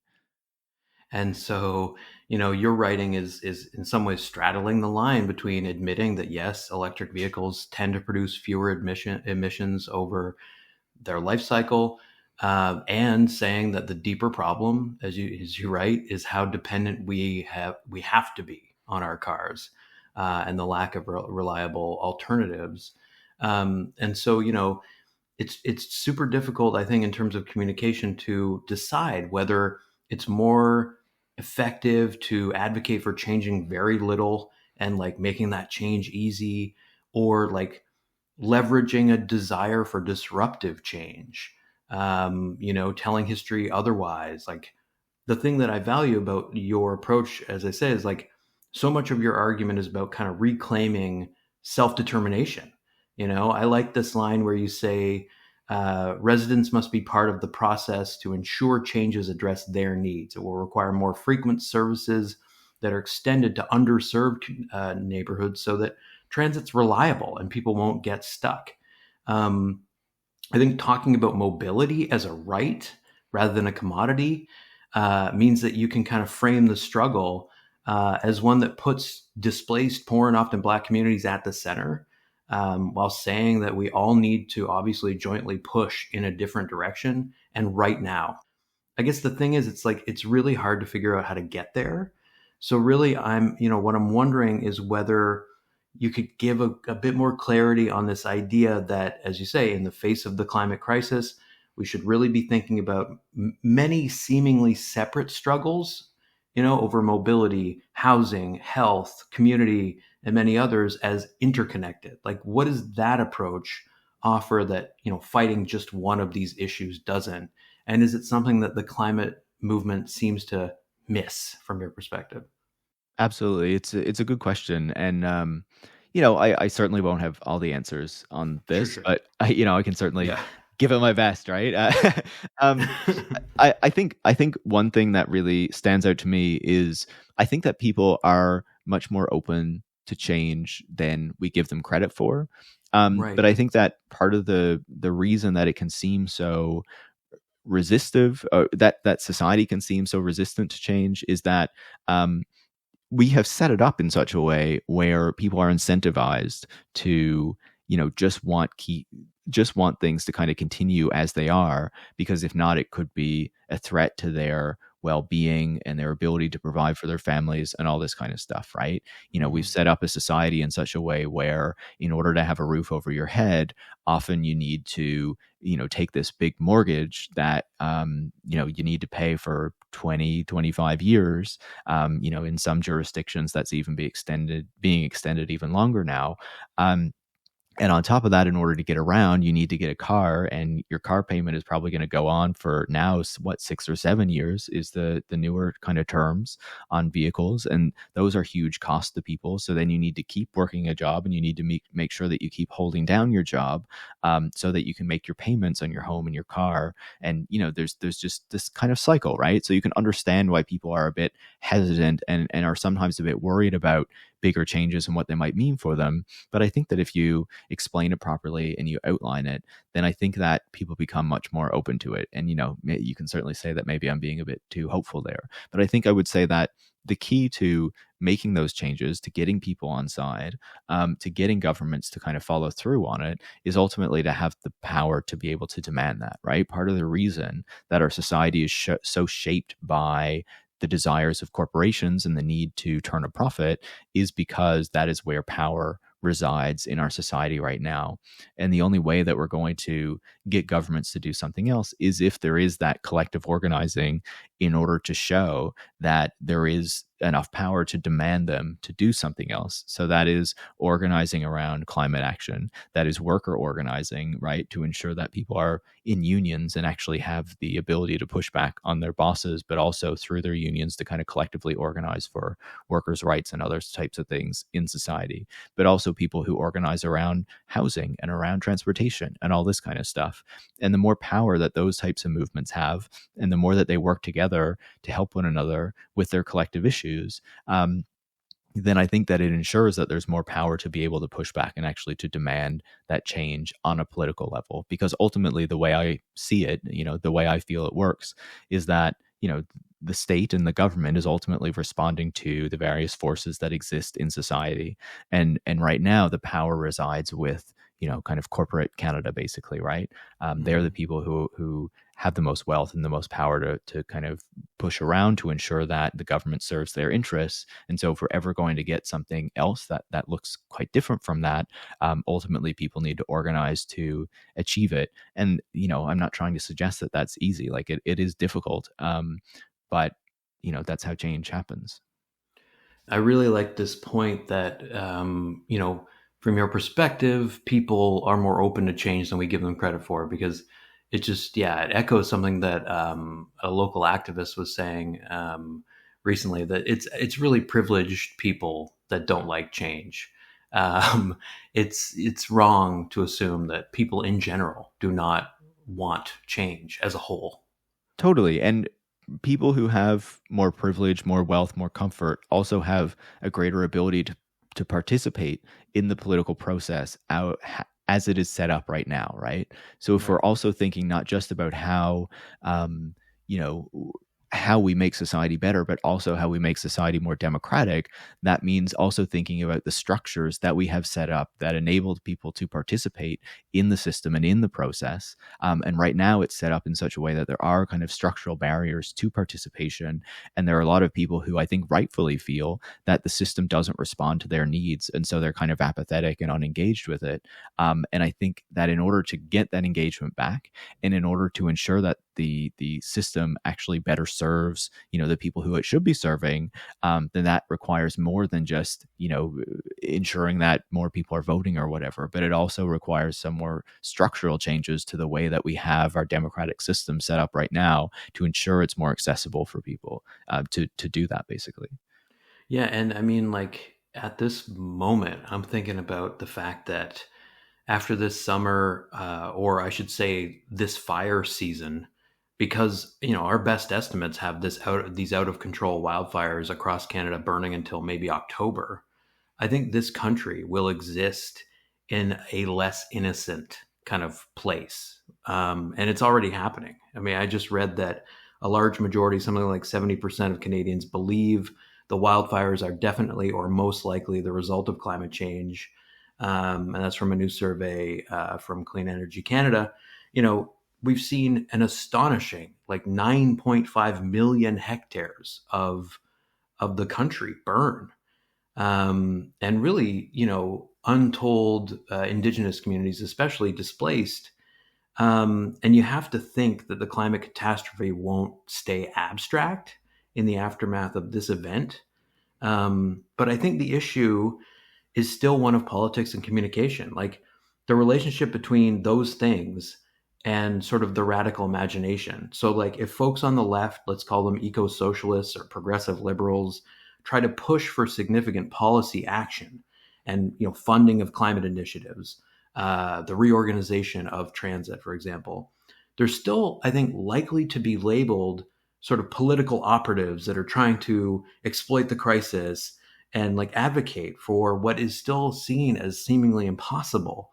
And so, your writing is in some ways straddling the line between admitting that yes, electric vehicles tend to produce fewer emissions over their life cycle, and saying that the deeper problem, as you write, is how dependent we have to be on our cars, and the lack of reliable alternatives. And so, it's super difficult, I think, in terms of communication to decide whether it's more effective to advocate for changing very little and like making that change easy, or like leveraging a desire for disruptive change, telling history otherwise. Like, the thing that I value about your approach, as I say, is like so much of your argument is about kind of reclaiming self determination. I like this line where you say, residents must be part of the process to ensure changes address their needs. It will require more frequent services that are extended to underserved neighborhoods so that transit's reliable and people won't get stuck. Um, I think talking about mobility as a right rather than a commodity means that you can kind of frame the struggle as one that puts displaced, poor, and often Black communities at the center, while saying that we all need to obviously jointly push in a different direction and right now. I guess the thing is, it's like it's really hard to figure out how to get there. So really, what I'm wondering is whether you could give a bit more clarity on this idea that, as you say, in the face of the climate crisis, we should really be thinking about many seemingly separate struggles, over mobility, housing, health, community, and many others as interconnected. Like, what does that approach offer that, fighting just one of these issues doesn't? And is it something that the climate movement seems to miss from your perspective? Absolutely. It's a good question. And I certainly won't have all the answers on Sure, this, sure. but I can certainly Yeah. give it my best, right? Um, I think one thing that really stands out to me is I think that people are much more open to change than we give them credit for. But Right. I think that part of the reason that it can seem so resistive, that society can seem so resistant to change, is that um, we have set it up in such a way where people are incentivized to just want things to kind of continue as they are, because if not, it could be a threat to their well-being and their ability to provide for their families and all this kind of stuff, right? We've Hmm. set up a society in such a way where in order to have a roof over your head, often you need to take this big mortgage that you need to pay for 20-25 years. In some jurisdictions, that's even being extended even longer now. Um, and on top of that, in order to get around, you need to get a car, and your car payment is probably going to go on for now, what, 6 or 7 years is the newer kind of terms on vehicles, and those are huge costs to people. So then you need to keep working a job, and you need to make sure that you keep holding down your job, so that you can make your payments on your home and your car. And there's just this kind of cycle, right? So you can understand why people are a bit hesitant and are sometimes a bit worried about bigger changes and what they might mean for them. But I think that if you explain it properly and you outline it, then I think that people become much more open to it. And you can certainly say that maybe I'm being a bit too hopeful there, but I think I would say that the key to making those changes, to getting people on side, to getting governments to kind of follow through on it, is ultimately to have the power to be able to demand that, right? Part of the reason that our society is so shaped by the desires of corporations and the need to turn a profit is because that is where power resides in our society right now. And the only way that we're going to get governments to do something else is if there is that collective organizing in order to show that there is enough power to demand them to do something else. So that is organizing around climate action, that is worker organizing, right, to ensure that people are in unions and actually have the ability to push back on their bosses, but also through their unions to kind of collectively organize for workers' rights and other types of things in society, but also people who organize around housing and around transportation and all this kind of stuff. And the more power that those types of movements have, and the more that they work together to help one another with their collective issues, then I think that it ensures that there's more power to be able to push back and actually to demand that change on a political level. Because ultimately, the way I see it, the way I feel it works, is that, the state and the government is ultimately responding to the various forces that exist in society. And right now, the power resides with, kind of corporate Canada, basically, right? They're the Hmm. people who have the most wealth and the most power to kind of push around to ensure that the government serves their interests. And so if we're ever going to get something else that looks quite different from that, ultimately people need to organize to achieve it. And, I'm not trying to suggest that that's easy. Like it is difficult. But, that's how change happens. I really like this point that, from your perspective, people are more open to change than we give them credit for, because it just, yeah, it echoes something that a local activist was saying recently, that it's really privileged people that don't like change. Um, it's wrong to assume that people in general do not want change as a whole. Totally. And people who have more privilege, more wealth, more comfort also have a greater ability to participate in the political process as it is set up right now, right? So if we're Right. also thinking not just about um, you know, how we make society better, but also how we make society more democratic, that means also thinking about the structures that we have set up that enabled people to participate in the system and in the process. And right now, it's set up in such a way that there are kind of structural barriers to participation. And there are a lot of people who I think rightfully feel that the system doesn't respond to their needs. And so they're kind of apathetic and unengaged with it. And I think that in order to get that engagement back, and in order to ensure that the system actually better serves the people who it should be serving, then that requires more than just ensuring that more people are voting or whatever, but it also requires some more structural changes to the way that we have our democratic system set up right now to ensure it's more accessible for people to do that, basically. Yeah, and I mean, like, At this moment, I'm thinking about the fact that after this summer, or I should say, this fire season, because our best estimates have these out of control wildfires across Canada burning until maybe October. I think this country will exist in a less innocent kind of place. And it's already happening. I mean, I just read that a large majority, something like 70% of Canadians, believe the wildfires are definitely or most likely the result of climate change. And that's from a new survey from Clean Energy Canada. You know, we've seen an astonishing, like 9.5 million hectares of the country burn, and really, untold indigenous communities, especially displaced. And you have to think that the climate catastrophe won't stay abstract in the aftermath of this event. But I think the issue is still one of politics and communication. Like the relationship between those things and sort of the radical imagination. So, like, if folks on the left, let's call them eco socialists or progressive liberals, try to push for significant policy action and funding of climate initiatives, the reorganization of transit, for example, they're still, I think, likely to be labeled sort of political operatives that are trying to exploit the crisis and like advocate for what is still seen as seemingly impossible.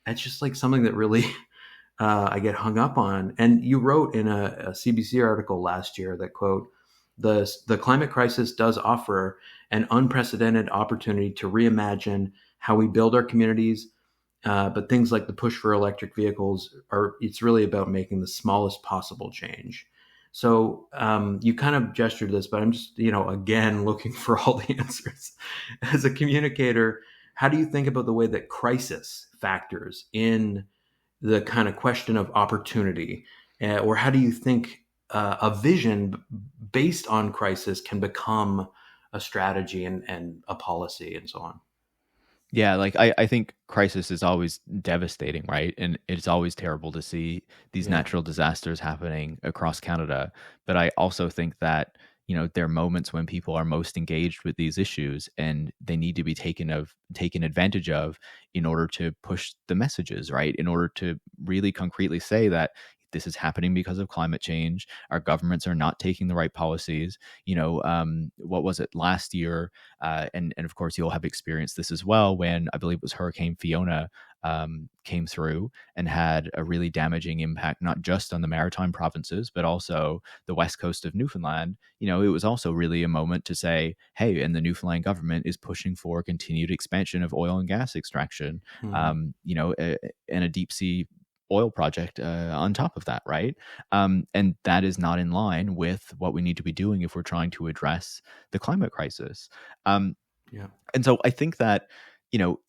That's just like something that really I get hung up on. And you wrote in a CBC article last year that, quote, the climate crisis does offer an unprecedented opportunity to reimagine how we build our communities. But things like the push for electric vehicles it's really about making the smallest possible change. So you kind of gestured this, but I'm just, again, looking for all the answers. As a communicator, how do you think about the way that crisis factors in the kind of question of opportunity? Or how do you think a vision based on crisis can become a strategy and a policy and so on? Yeah, like I think crisis is always devastating, right? And it's always terrible to see these Yeah. natural disasters happening across Canada. But I also think that, there are moments when people are most engaged with these issues and they need to be taken advantage of in order to push the messages, right? In order to really concretely say that this is happening because of climate change. Our governments are not taking the right policies. What was it last year? And of course, you'll have experienced this as well when I believe it was Hurricane Fiona came through and had a really damaging impact, not just on the maritime provinces, but also the west coast of Newfoundland. It was also really a moment to say, hey, and the Newfoundland government is pushing for continued expansion of oil and gas extraction, Mm-hmm. and a deep sea oil project on top of that, right? And that is not in line with what we need to be doing if we're trying to address the climate crisis. Um, Yeah. and so I think that, you know,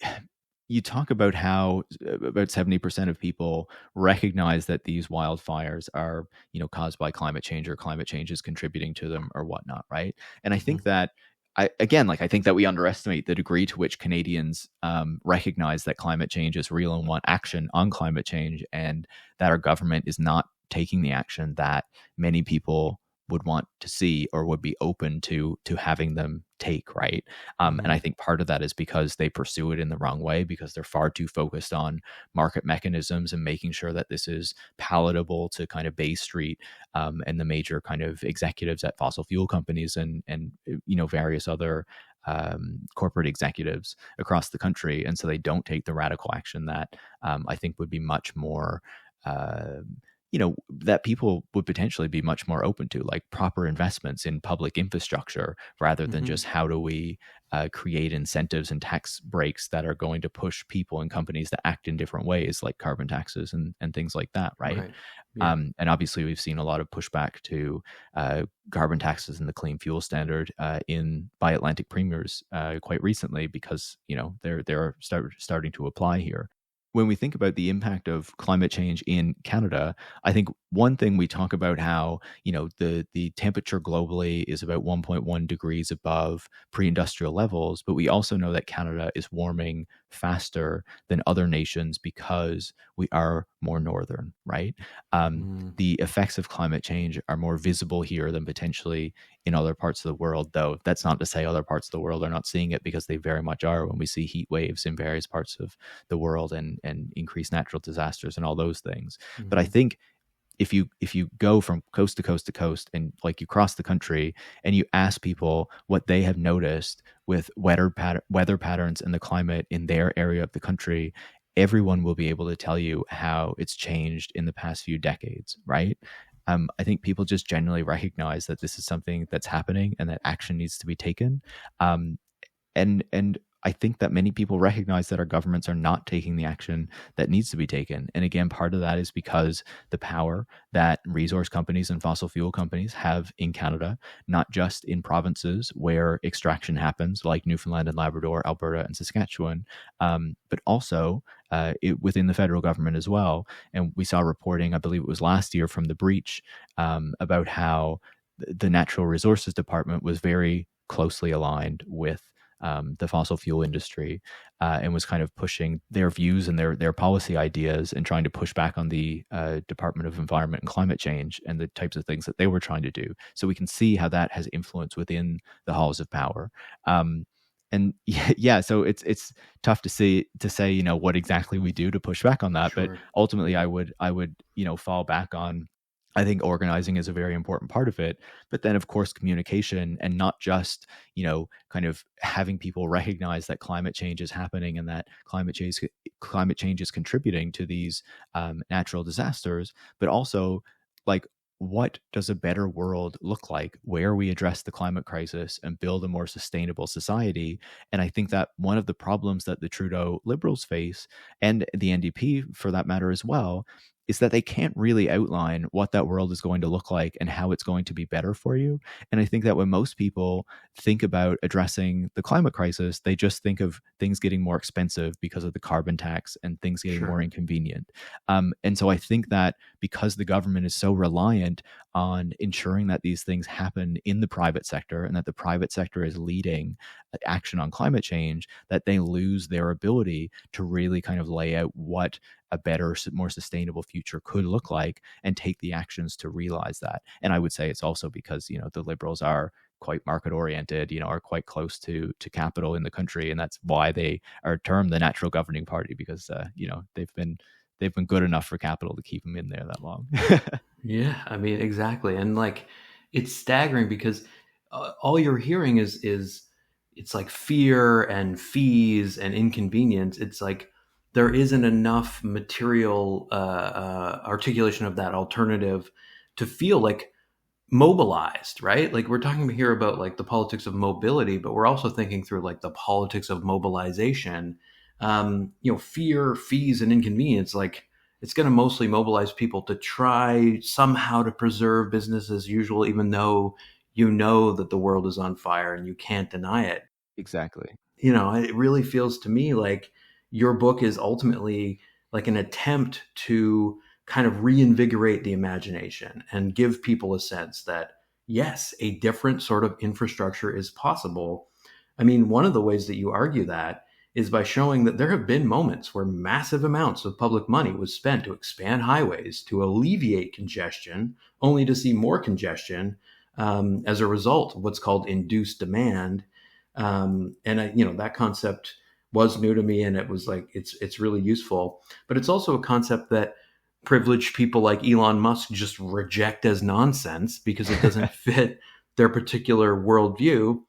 you talk about how about 70% of people recognize that these wildfires are, caused by climate change or climate change is contributing to them or whatnot, right? And I Mm-hmm. think that I think that we underestimate the degree to which Canadians recognize that climate change is real and want action on climate change, and that our government is not taking the action that many people would want to see or would be open to having them take, right? And Mm-hmm. I think part of that is because they pursue it in the wrong way, because they're far too focused on market mechanisms and making sure that this is palatable to kind of Bay Street, and the major kind of executives at fossil fuel companies and various other corporate executives across the country. And so they don't take the radical action that I think would be much more. Uh, that people would potentially be much more open to, like proper investments in public infrastructure rather than Mm-hmm. just how do we create incentives and tax breaks that are going to push people and companies to act in different ways, like carbon taxes and things like that, right? Right. Yeah. And obviously, we've seen a lot of pushback to carbon taxes and the clean fuel standard in by Atlantic premiers quite recently, because they're starting to apply here. when we think about the impact of climate change in Canada, I think one thing we talk about how, the temperature globally is about 1.1 degrees above pre-industrial levels, but we also know that Canada is warming faster than other nations because we are more northern, right? Mm, The effects of climate change are more visible here than potentially in other parts of the world, though that's not to say other parts of the world are not seeing it, because they very much are, when we see heat waves in various parts of the world and increased natural disasters and all those things. But I mhm. think if you go from coast to coast to coast, and like you cross the country and you ask people what they have noticed with weather patterns and the climate in their area of the country, everyone will be able to tell you how it's changed in the past few decades, right? I think people just generally recognize that this is something that's happening and that action needs to be taken. Um, and I think that many people recognize that our governments are not taking the action that needs to be taken. And again, part of that is because the power that resource companies and fossil fuel companies have in Canada, not just in provinces where extraction happens, like Newfoundland and Labrador, Alberta, and Saskatchewan, but also within the federal government as well. And we saw reporting, I believe it was last year, from the Breach, about how the Natural Resources Department was very closely aligned with the fossil fuel industry, and was kind of pushing their views and their policy ideas and trying to push back on the Department of Environment and Climate Change and the types of things that they were trying to do. So we can see how that has influence within the halls of power. And yeah, so it's tough to say what exactly we do to push back on that, but Sure. ultimately Yeah. I would fall back on, I think organizing is a very important part of it, but then of course communication, and not just kind of having people recognize that climate change is happening and that climate change is contributing to these natural disasters, but also, like, what does a better world look like where we address the climate crisis and build a more sustainable society? And I think that one of the problems that the Trudeau Liberals face, and the NDP for that matter as well, is that they can't really outline what that world is going to look like and how it's going to be better for you. And I think that when most people think about addressing the climate crisis, they just think of things getting more expensive because of the carbon tax and things getting more Sure. inconvenient. And so I think that because the government is so reliant on ensuring that these things happen in the private sector and that the private sector is leading action on climate change, that they lose their ability to really kind of lay out what a better, more sustainable future could look like and take the actions to realize that. And I would say it's also because, the Liberals are quite market oriented, are quite close to capital in the country, and that's why they are termed the natural governing party, because they've been good enough for capital to keep them in there that long. Yeah, I mean, exactly. And like, it's staggering because all you're hearing is it's like fear and fees and inconvenience. It's like there isn't enough material articulation of that alternative to feel like mobilized, right? Like we're talking here about like the politics of mobility, but we're also thinking through like the politics of mobilization. Fear, fees, and inconvenience. Like it's going to mostly mobilize people to try somehow to preserve business as usual, even though you know that the world is on fire and you can't deny it. Exactly. It really feels to me like your book is ultimately like an attempt to kind of reinvigorate the imagination and give people a sense that, yes, a different sort of infrastructure is possible. I mean, one of the ways that you argue that is by showing that there have been moments where massive amounts of public money was spent to expand highways to alleviate congestion, only to see more congestion as a result of what's called induced demand. That concept was new to me, and it was like it's really useful. But it's also a concept that privileged people like Elon Musk just reject as nonsense because it doesn't fit their particular worldview.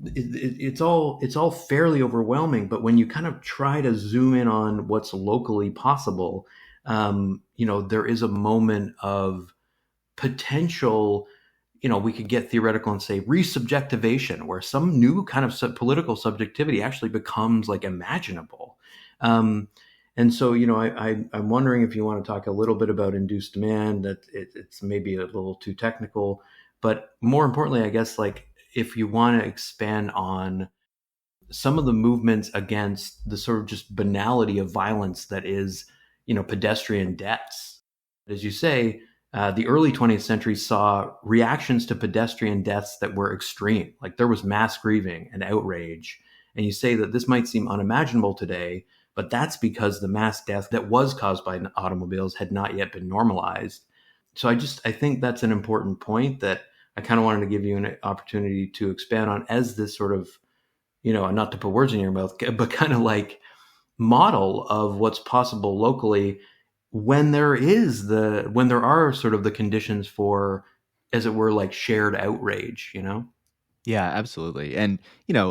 It's all fairly overwhelming, but when you kind of try to zoom in on what's locally possible, there is a moment of potential. We could get theoretical and say resubjectivation, where some new kind of political subjectivity actually becomes like imaginable. Um, and so, I'm wondering if you want to talk a little bit about induced demand. That it's maybe a little too technical, but more importantly, I guess, like if you want to expand on some of the movements against the sort of just banality of violence that is, pedestrian deaths. As you say, the early 20th century saw reactions to pedestrian deaths that were extreme. Like there was mass grieving and outrage. And you say that this might seem unimaginable today, but that's because the mass death that was caused by automobiles had not yet been normalized. So I think that's an important point that I kind of wanted to give you an opportunity to expand on as this sort of, not to put words in your mouth, but kind of like model of what's possible locally when there are sort of the conditions for, as it were, like shared outrage. Yeah, absolutely. And,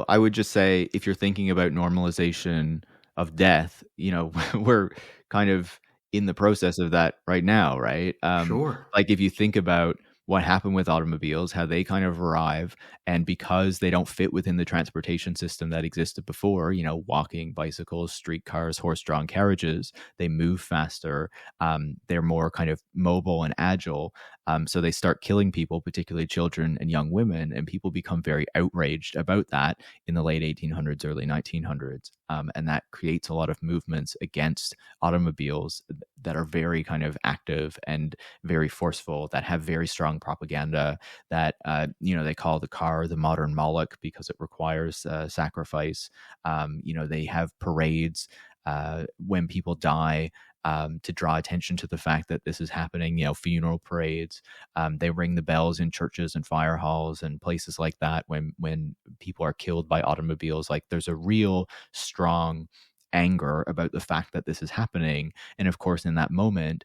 I would just say if you're thinking about normalization of death, we're kind of in the process of that right now, right? Sure. Like if you think about what happened with automobiles, how they kind of arrive, and because they don't fit within the transportation system that existed before, walking, bicycles, streetcars, horse-drawn carriages, they move faster. They're more kind of mobile and agile. So they start killing people, particularly children and young women, and people become very outraged about that in the late 1800s, early 1900s. And that creates a lot of movements against automobiles that are very kind of active and very forceful, that have very strong propaganda, that, they call the car the modern Moloch because it requires sacrifice. They have parades when people die, to draw attention to the fact that this is happening, funeral parades. They ring the bells in churches and fire halls and places like that when people are killed by automobiles. Like there's a real strong anger about the fact that this is happening. And of course, in that moment,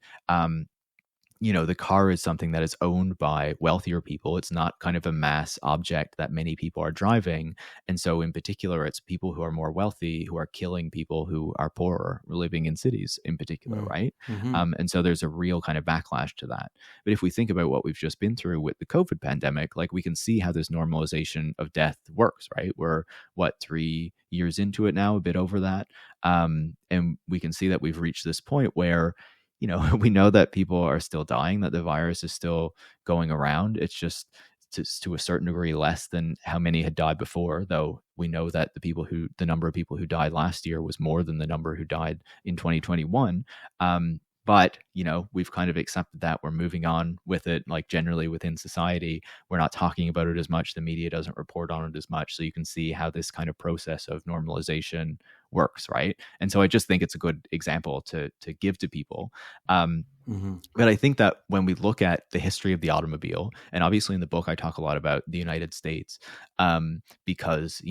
the car is something that is owned by wealthier people. It's not kind of a mass object that many people are driving. And so, in particular, it's people who are more wealthy who are killing people who are poorer, living in cities in particular, right? Mm-hmm. And so, there's a real kind of backlash to that. But if we think about what we've just been through with the COVID pandemic, like we can see how this normalization of death works, right? We're, 3 years into it now, a bit over that. And we can see that we've reached this point where we know that people are still dying, that the virus is still going around. It's just to a certain degree less than how many had died before, though we know that the number of people who died last year was more than the number who died in 2021. But, we've kind of accepted that. We're moving on with it, like generally within society. We're not talking about it as much. The media doesn't report on it as much. So you can see how this kind of process of normalization works, right? And so I just think it's a good example to give to people. Mm-hmm. But I think that when we look at the history of the automobile, and obviously in the book I talk a lot about the United States, because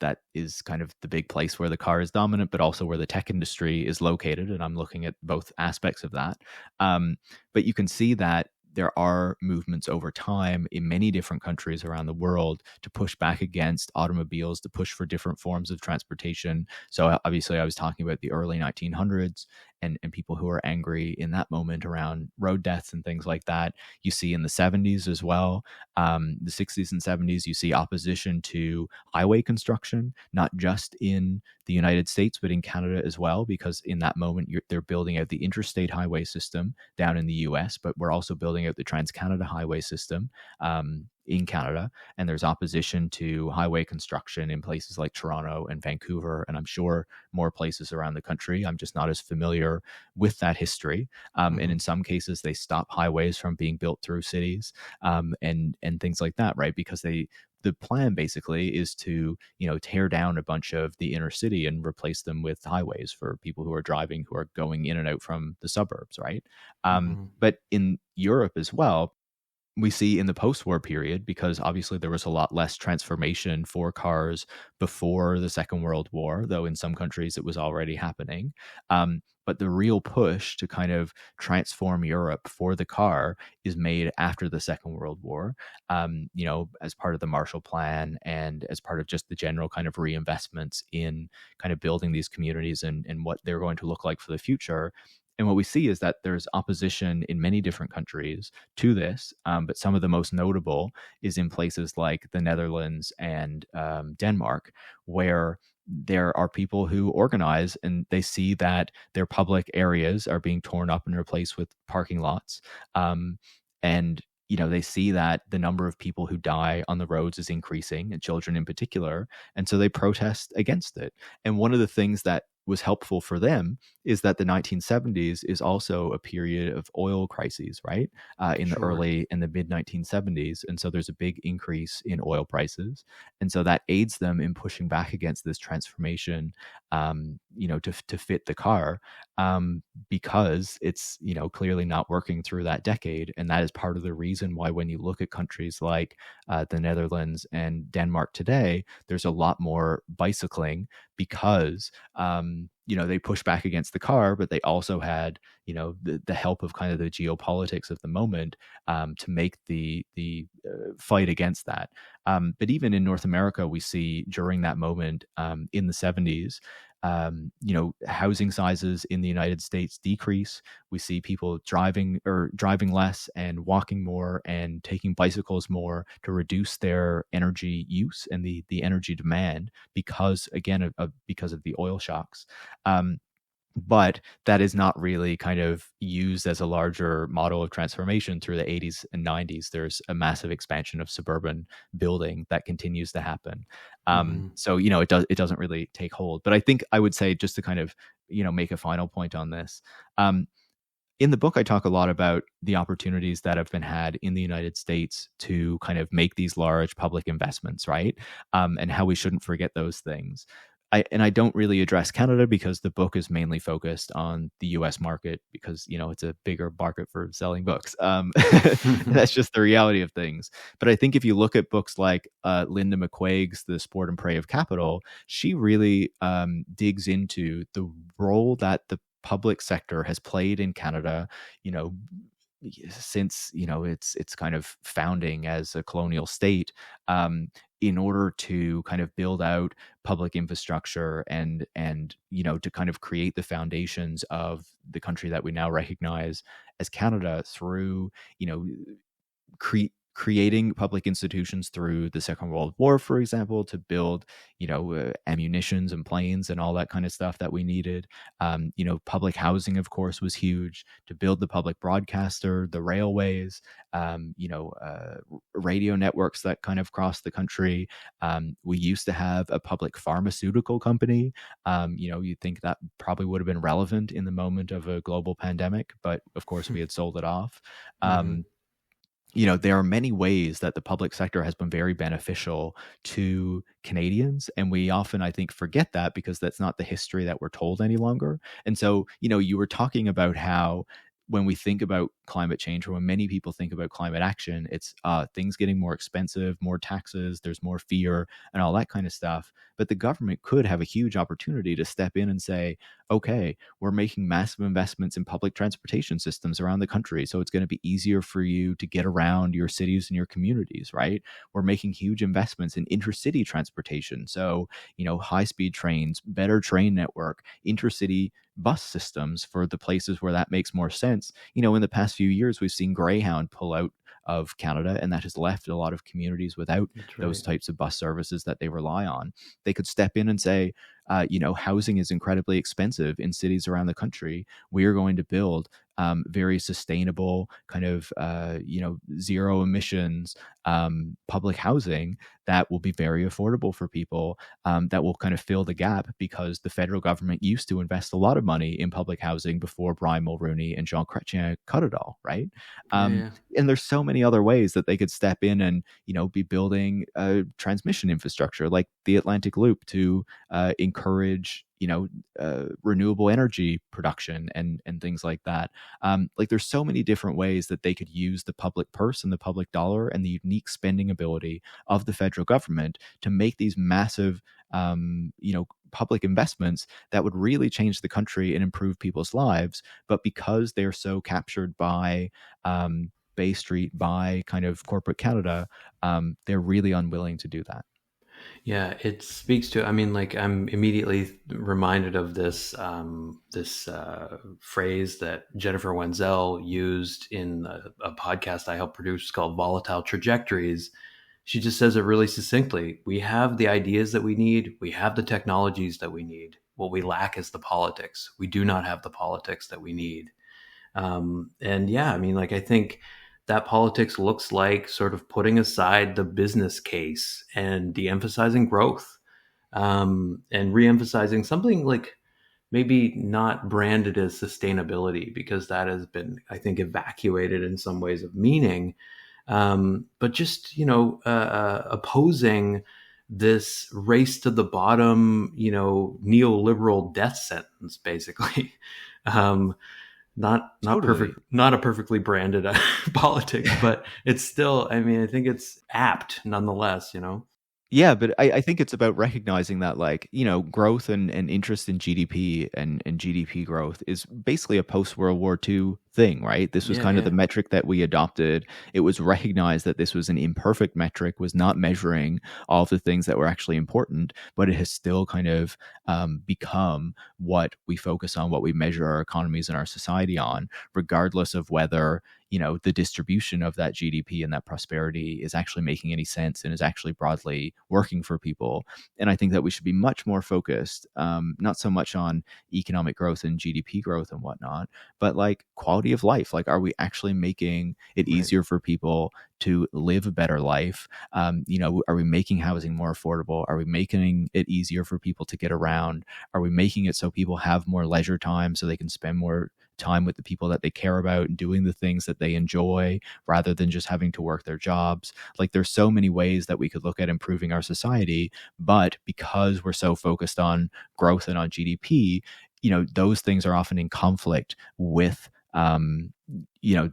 that is kind of the big place where the car is dominant, but also where the tech industry is located, and I'm looking at both aspects of that. But you can see that there are movements over time in many different countries around the world to push back against automobiles, to push for different forms of transportation. So obviously I was talking about the early 1900s and people who are angry in that moment around road deaths and things like that. You see in the 70s as well, the 60s and 70s, you see opposition to highway construction, not just in the United States, but in Canada as well, because in that moment, they're building out the interstate highway system down in the US, but we're also building out the Trans-Canada highway system in Canada. And there's opposition to highway construction in places like Toronto and Vancouver, and I'm sure more places around the country. I'm just not as familiar with that history. And in some cases, they stop highways from being built through cities, and things like that, right? Because the plan basically is to tear down a bunch of the inner city and replace them with highways for people who are driving, who are going in and out from the suburbs, right? Mm-hmm. But in Europe as well, we see in the post-war period, because obviously there was a lot less transformation for cars before the Second World War, though in some countries it was already happening. But the real push to kind of transform Europe for the car is made after the Second World War, as part of the Marshall Plan and as part of just the general kind of reinvestments in kind of building these communities and what they're going to look like for the future. And what we see is that there's opposition in many different countries to this, but some of the most notable is in places like the Netherlands and Denmark, where there are people who organize and they see that their public areas are being torn up and replaced with parking lots. And they see that the number of people who die on the roads is increasing, and children in particular, and so they protest against it. And one of the things that was helpful for them is that the 1970s is also a period of oil crises, right? In the Sure. mid 1970s, and so there's a big increase in oil prices, and so that aids them in pushing back against this transformation, to fit the car, because it's clearly not working through that decade, and that is part of the reason why when you look at countries like the Netherlands and Denmark today, there's a lot more bicycling because they push back against the car, but they also had the help of kind of the geopolitics of the moment, to make the fight against that. But even in North America, we see during that moment, in the 70s, housing sizes in the United States decrease. We see people driving less and walking more and taking bicycles more to reduce their energy use and the energy demand because, again, because of the oil shocks. But that is not really kind of used as a larger model of transformation through the 80s and 90s. There's a massive expansion of suburban building that continues to happen. Hmm. So it doesn't really take hold. But I think I would say, just to kind of make a final point on this. In the book, I talk a lot about the opportunities that have been had in the United States to kind of make these large public investments, right? And how we shouldn't forget those things. I don't really address Canada because the book is mainly focused on the US market because, it's a bigger market for selling books. That's just the reality of things. But I think if you look at books like Linda McQuaig's The Sport and Prey of Capital, she really digs into the role that the public sector has played in Canada, you know, since its kind of founding as a colonial state, in order to kind of build out public infrastructure and to kind of create the foundations of the country that we now recognize as Canada through you know creating public institutions through the Second World War, for example, to build, ammunitions and planes and all that kind of stuff that we needed. Public housing, of course, was huge to build the public broadcaster, the railways, radio networks that kind of crossed the country. We used to have a public pharmaceutical company. You'd think that probably would have been relevant in the moment of a global pandemic, but of course we had sold it off. Hmm. There are many ways that the public sector has been very beneficial to Canadians. And we often, I think, forget that because that's not the history that we're told any longer. And so, you were talking about how when we think about climate change, or when many people think about climate action, it's things getting more expensive, more taxes, there's more fear, and all that kind of stuff. But the government could have a huge opportunity to step in and say, okay, we're making massive investments in public transportation systems around the country. So it's going to be easier for you to get around your cities and your communities, right? We're making huge investments in intercity transportation. So, high speed trains, better train network, intercity bus systems for the places where that makes more sense. In the past few years, we've seen Greyhound pull out of Canada, and that has left a lot of communities without That's those right. types of bus services that they rely on. They could step in and say, housing is incredibly expensive in cities around the country. We are going to build very sustainable kind of, zero emissions public housing that will be very affordable for people, that will kind of fill the gap because the federal government used to invest a lot of money in public housing before Brian Mulroney and Jean Chrétien cut it all, right? Yeah, Um, yeah. and there's so many other ways that they could step in and, be building transmission infrastructure like the Atlantic Loop to encourage renewable energy production and things like that. Like there's so many different ways that they could use the public purse and the public dollar and the unique spending ability of the federal government to make these massive public investments that would really change the country and improve people's lives. But because they're so captured by Bay Street, by kind of corporate Canada, they're really unwilling to do that. Yeah, it speaks to. I mean, like I'm immediately reminded of this phrase that Jennifer Wenzel used in a podcast I helped produce called "Volatile Trajectories." She just says it really succinctly. We have the ideas that we need. We have the technologies that we need. What we lack is the politics. We do not have the politics that we need. And yeah, I mean, like I think that politics looks like sort of putting aside the business case and de-emphasizing growth, and re-emphasizing something like maybe not branded as sustainability, because that has been, I think, evacuated in some ways of meaning, but just opposing this race to the bottom, neoliberal death sentence, basically. um, not Totally. perfect, not a perfectly branded politics, but it's still. I mean, I think it's apt nonetheless. Yeah, but I think it's about recognizing that, like, growth and interest in GDP and GDP growth is basically a post-World War II thing, right? This was Yeah, kind of the yeah, metric that we adopted. It was recognized that this was an imperfect metric, was not measuring all of the things that were actually important, but it has still kind of become what we focus on, what we measure our economies and our society on, regardless of whether the distribution of that GDP and that prosperity is actually making any sense and is actually broadly working for people. And I think that we should be much more focused, not so much on economic growth and GDP growth and whatnot, but like quality of life. Like, are we actually making it right, easier for people to live a better life? Are we making housing more affordable? Are we making it easier for people to get around? Are we making it so people have more leisure time so they can spend more time with the people that they care about and doing the things that they enjoy rather than just having to work their jobs? Like, there's so many ways that we could look at improving our society, but because we're so focused on growth and on GDP, those things are often in conflict with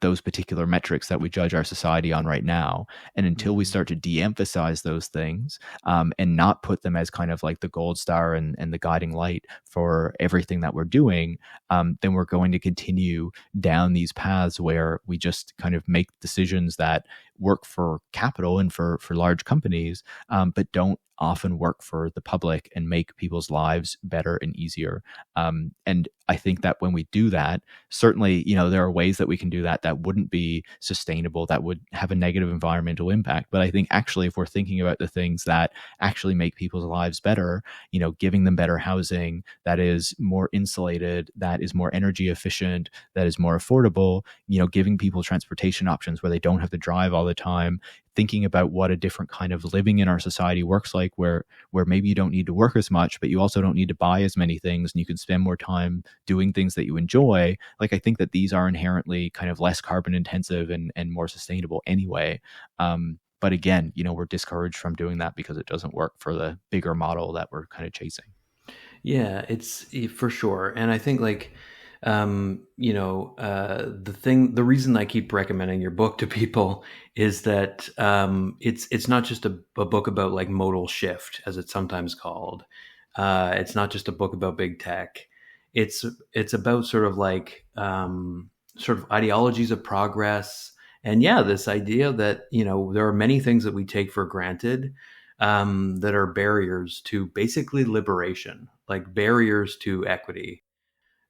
those particular metrics that we judge our society on right now. And until we Mhm. start to de-emphasize those things, and not put them as kind of like the gold star and the guiding light for everything that we're doing, then we're going to continue down these paths where we just kind of make decisions that work for capital and for large companies, but don't often work for the public and make people's lives better and easier. And I think that when we do that, certainly, there are ways that we can do that that wouldn't be sustainable, that would have a negative environmental impact. But I think actually, if we're thinking about the things that actually make people's lives better, giving them better housing that is more insulated, that is more energy efficient, that is more affordable, giving people transportation options where they don't have to drive all the time, thinking about what a different kind of living in our society works like, where maybe you don't need to work as much, but you also don't need to buy as many things, and you can spend more time doing things that you enjoy. Like, I think that these are inherently kind of less carbon intensive and more sustainable anyway. But again, we're discouraged from doing that because it doesn't work for the bigger model that we're kind of chasing. Yeah, it's for sure. And I think like, the reason I keep recommending your book to people is that it's not just a book about like modal shift, as it's sometimes called. It's not just a book about big tech. It's it's about sort of like, sort of ideologies of progress, and yeah, this idea that there are many things that we take for granted, that are barriers to basically liberation, like barriers to equity.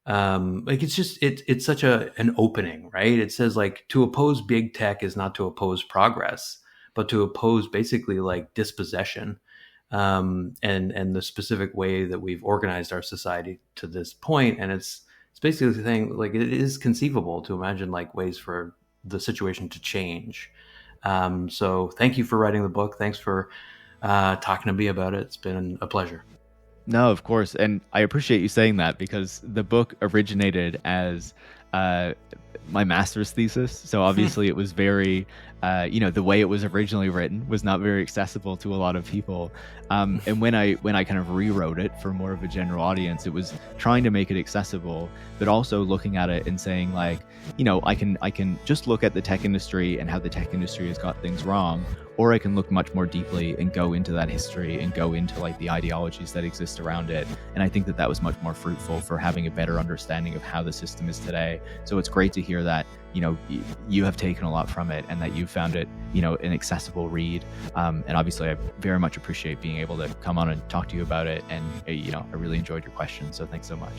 Like it's just it's such an opening, right? It says like to oppose big tech is not to oppose progress, but to oppose basically like dispossession, and the specific way that we've organized our society to this point. And it's basically saying like it is conceivable to imagine like ways for the situation to change. So thank you for writing the book. Thanks for talking to me about it. It's been a pleasure. No, of course. And I appreciate you saying that because the book originated as uh, my master's thesis. So obviously it was very, the way it was originally written was not very accessible to a lot of people. And when I kind of rewrote it for more of a general audience, it was trying to make it accessible, but also looking at it and saying like, I can just look at the tech industry and how the tech industry has got things wrong, or I can look much more deeply and go into that history and go into like the ideologies that exist around it. And I think that that was much more fruitful for having a better understanding of how the system is today. So it's great to hear that, you have taken a lot from it and that you found it, an accessible read. And obviously I very much appreciate being able to come on and talk to you about it. And, I really enjoyed your questions. So thanks so much.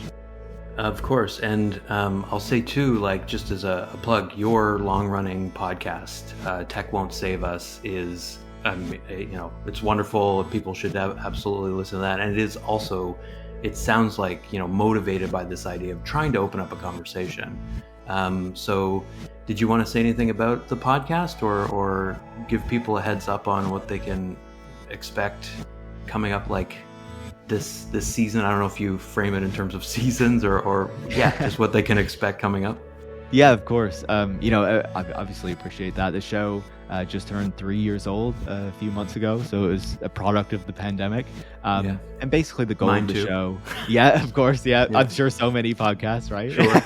Of course. And I'll say too, like just as a plug, your long-running podcast, Tech Won't Save Us, is, it's wonderful. People should absolutely listen to that. And it is also, it sounds like, motivated by this idea of trying to open up a conversation. So did you want to say anything about the podcast, or give people a heads up on what they can expect coming up, like this season? I don't know if you frame it in terms of seasons or just what they can expect coming up. Yeah, of course. I obviously appreciate that. The show just turned 3 years old a few months ago, so it was a product of the pandemic. And basically the goal of the show, yeah, of course, yeah. I'm sure so many podcasts, right? Sure.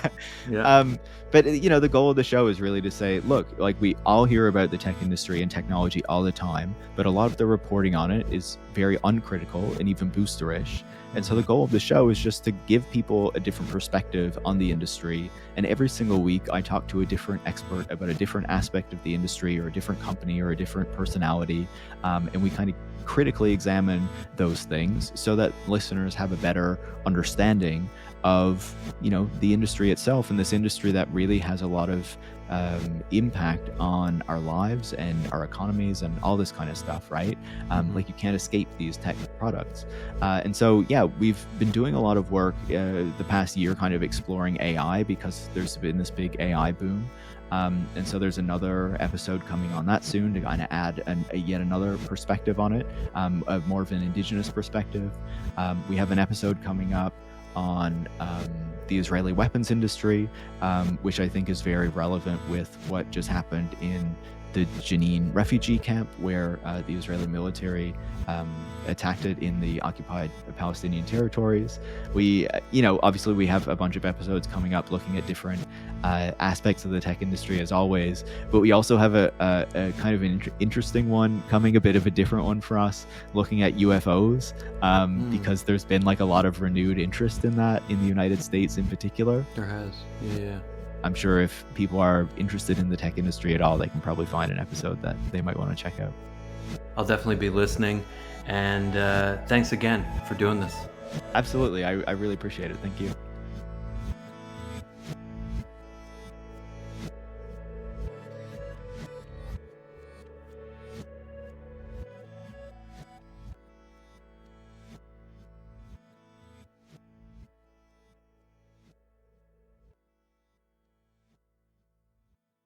Yeah. But the goal of the show is really to say, look, like, we all hear about the tech industry and technology all the time, but a lot of the reporting on it is very uncritical and even boosterish. And so the goal of the show is just to give people a different perspective on the industry. And every single week I talk to a different expert about a different aspect of the industry or a different company or a different personality. And we kind of critically examine those things so that listeners have a better understanding of, the industry itself, and this industry that really has a lot of impact on our lives and our economies and all this kind of stuff, right? Like, you can't escape these tech products. And so, we've been doing a lot of work the past year kind of exploring AI, because there's been this big AI boom. And so there's another episode coming on that soon to kind of add yet another perspective on it, more of an indigenous perspective. We have an episode coming up on the Israeli weapons industry, which I think is very relevant with what just happened in the Jenin refugee camp, where the Israeli military attacked it in the occupied Palestinian territories. We, obviously we have a bunch of episodes coming up looking at different aspects of the tech industry, as always, but we also have a kind of an interesting one coming, a bit of a different one for us, looking at UFOs, because there's been like a lot of renewed interest in that in the United States in particular. There has, yeah. I'm sure if people are interested in the tech industry at all, they can probably find an episode that they might want to check out. I'll definitely be listening. And thanks again for doing this. Absolutely. I really appreciate it. Thank you.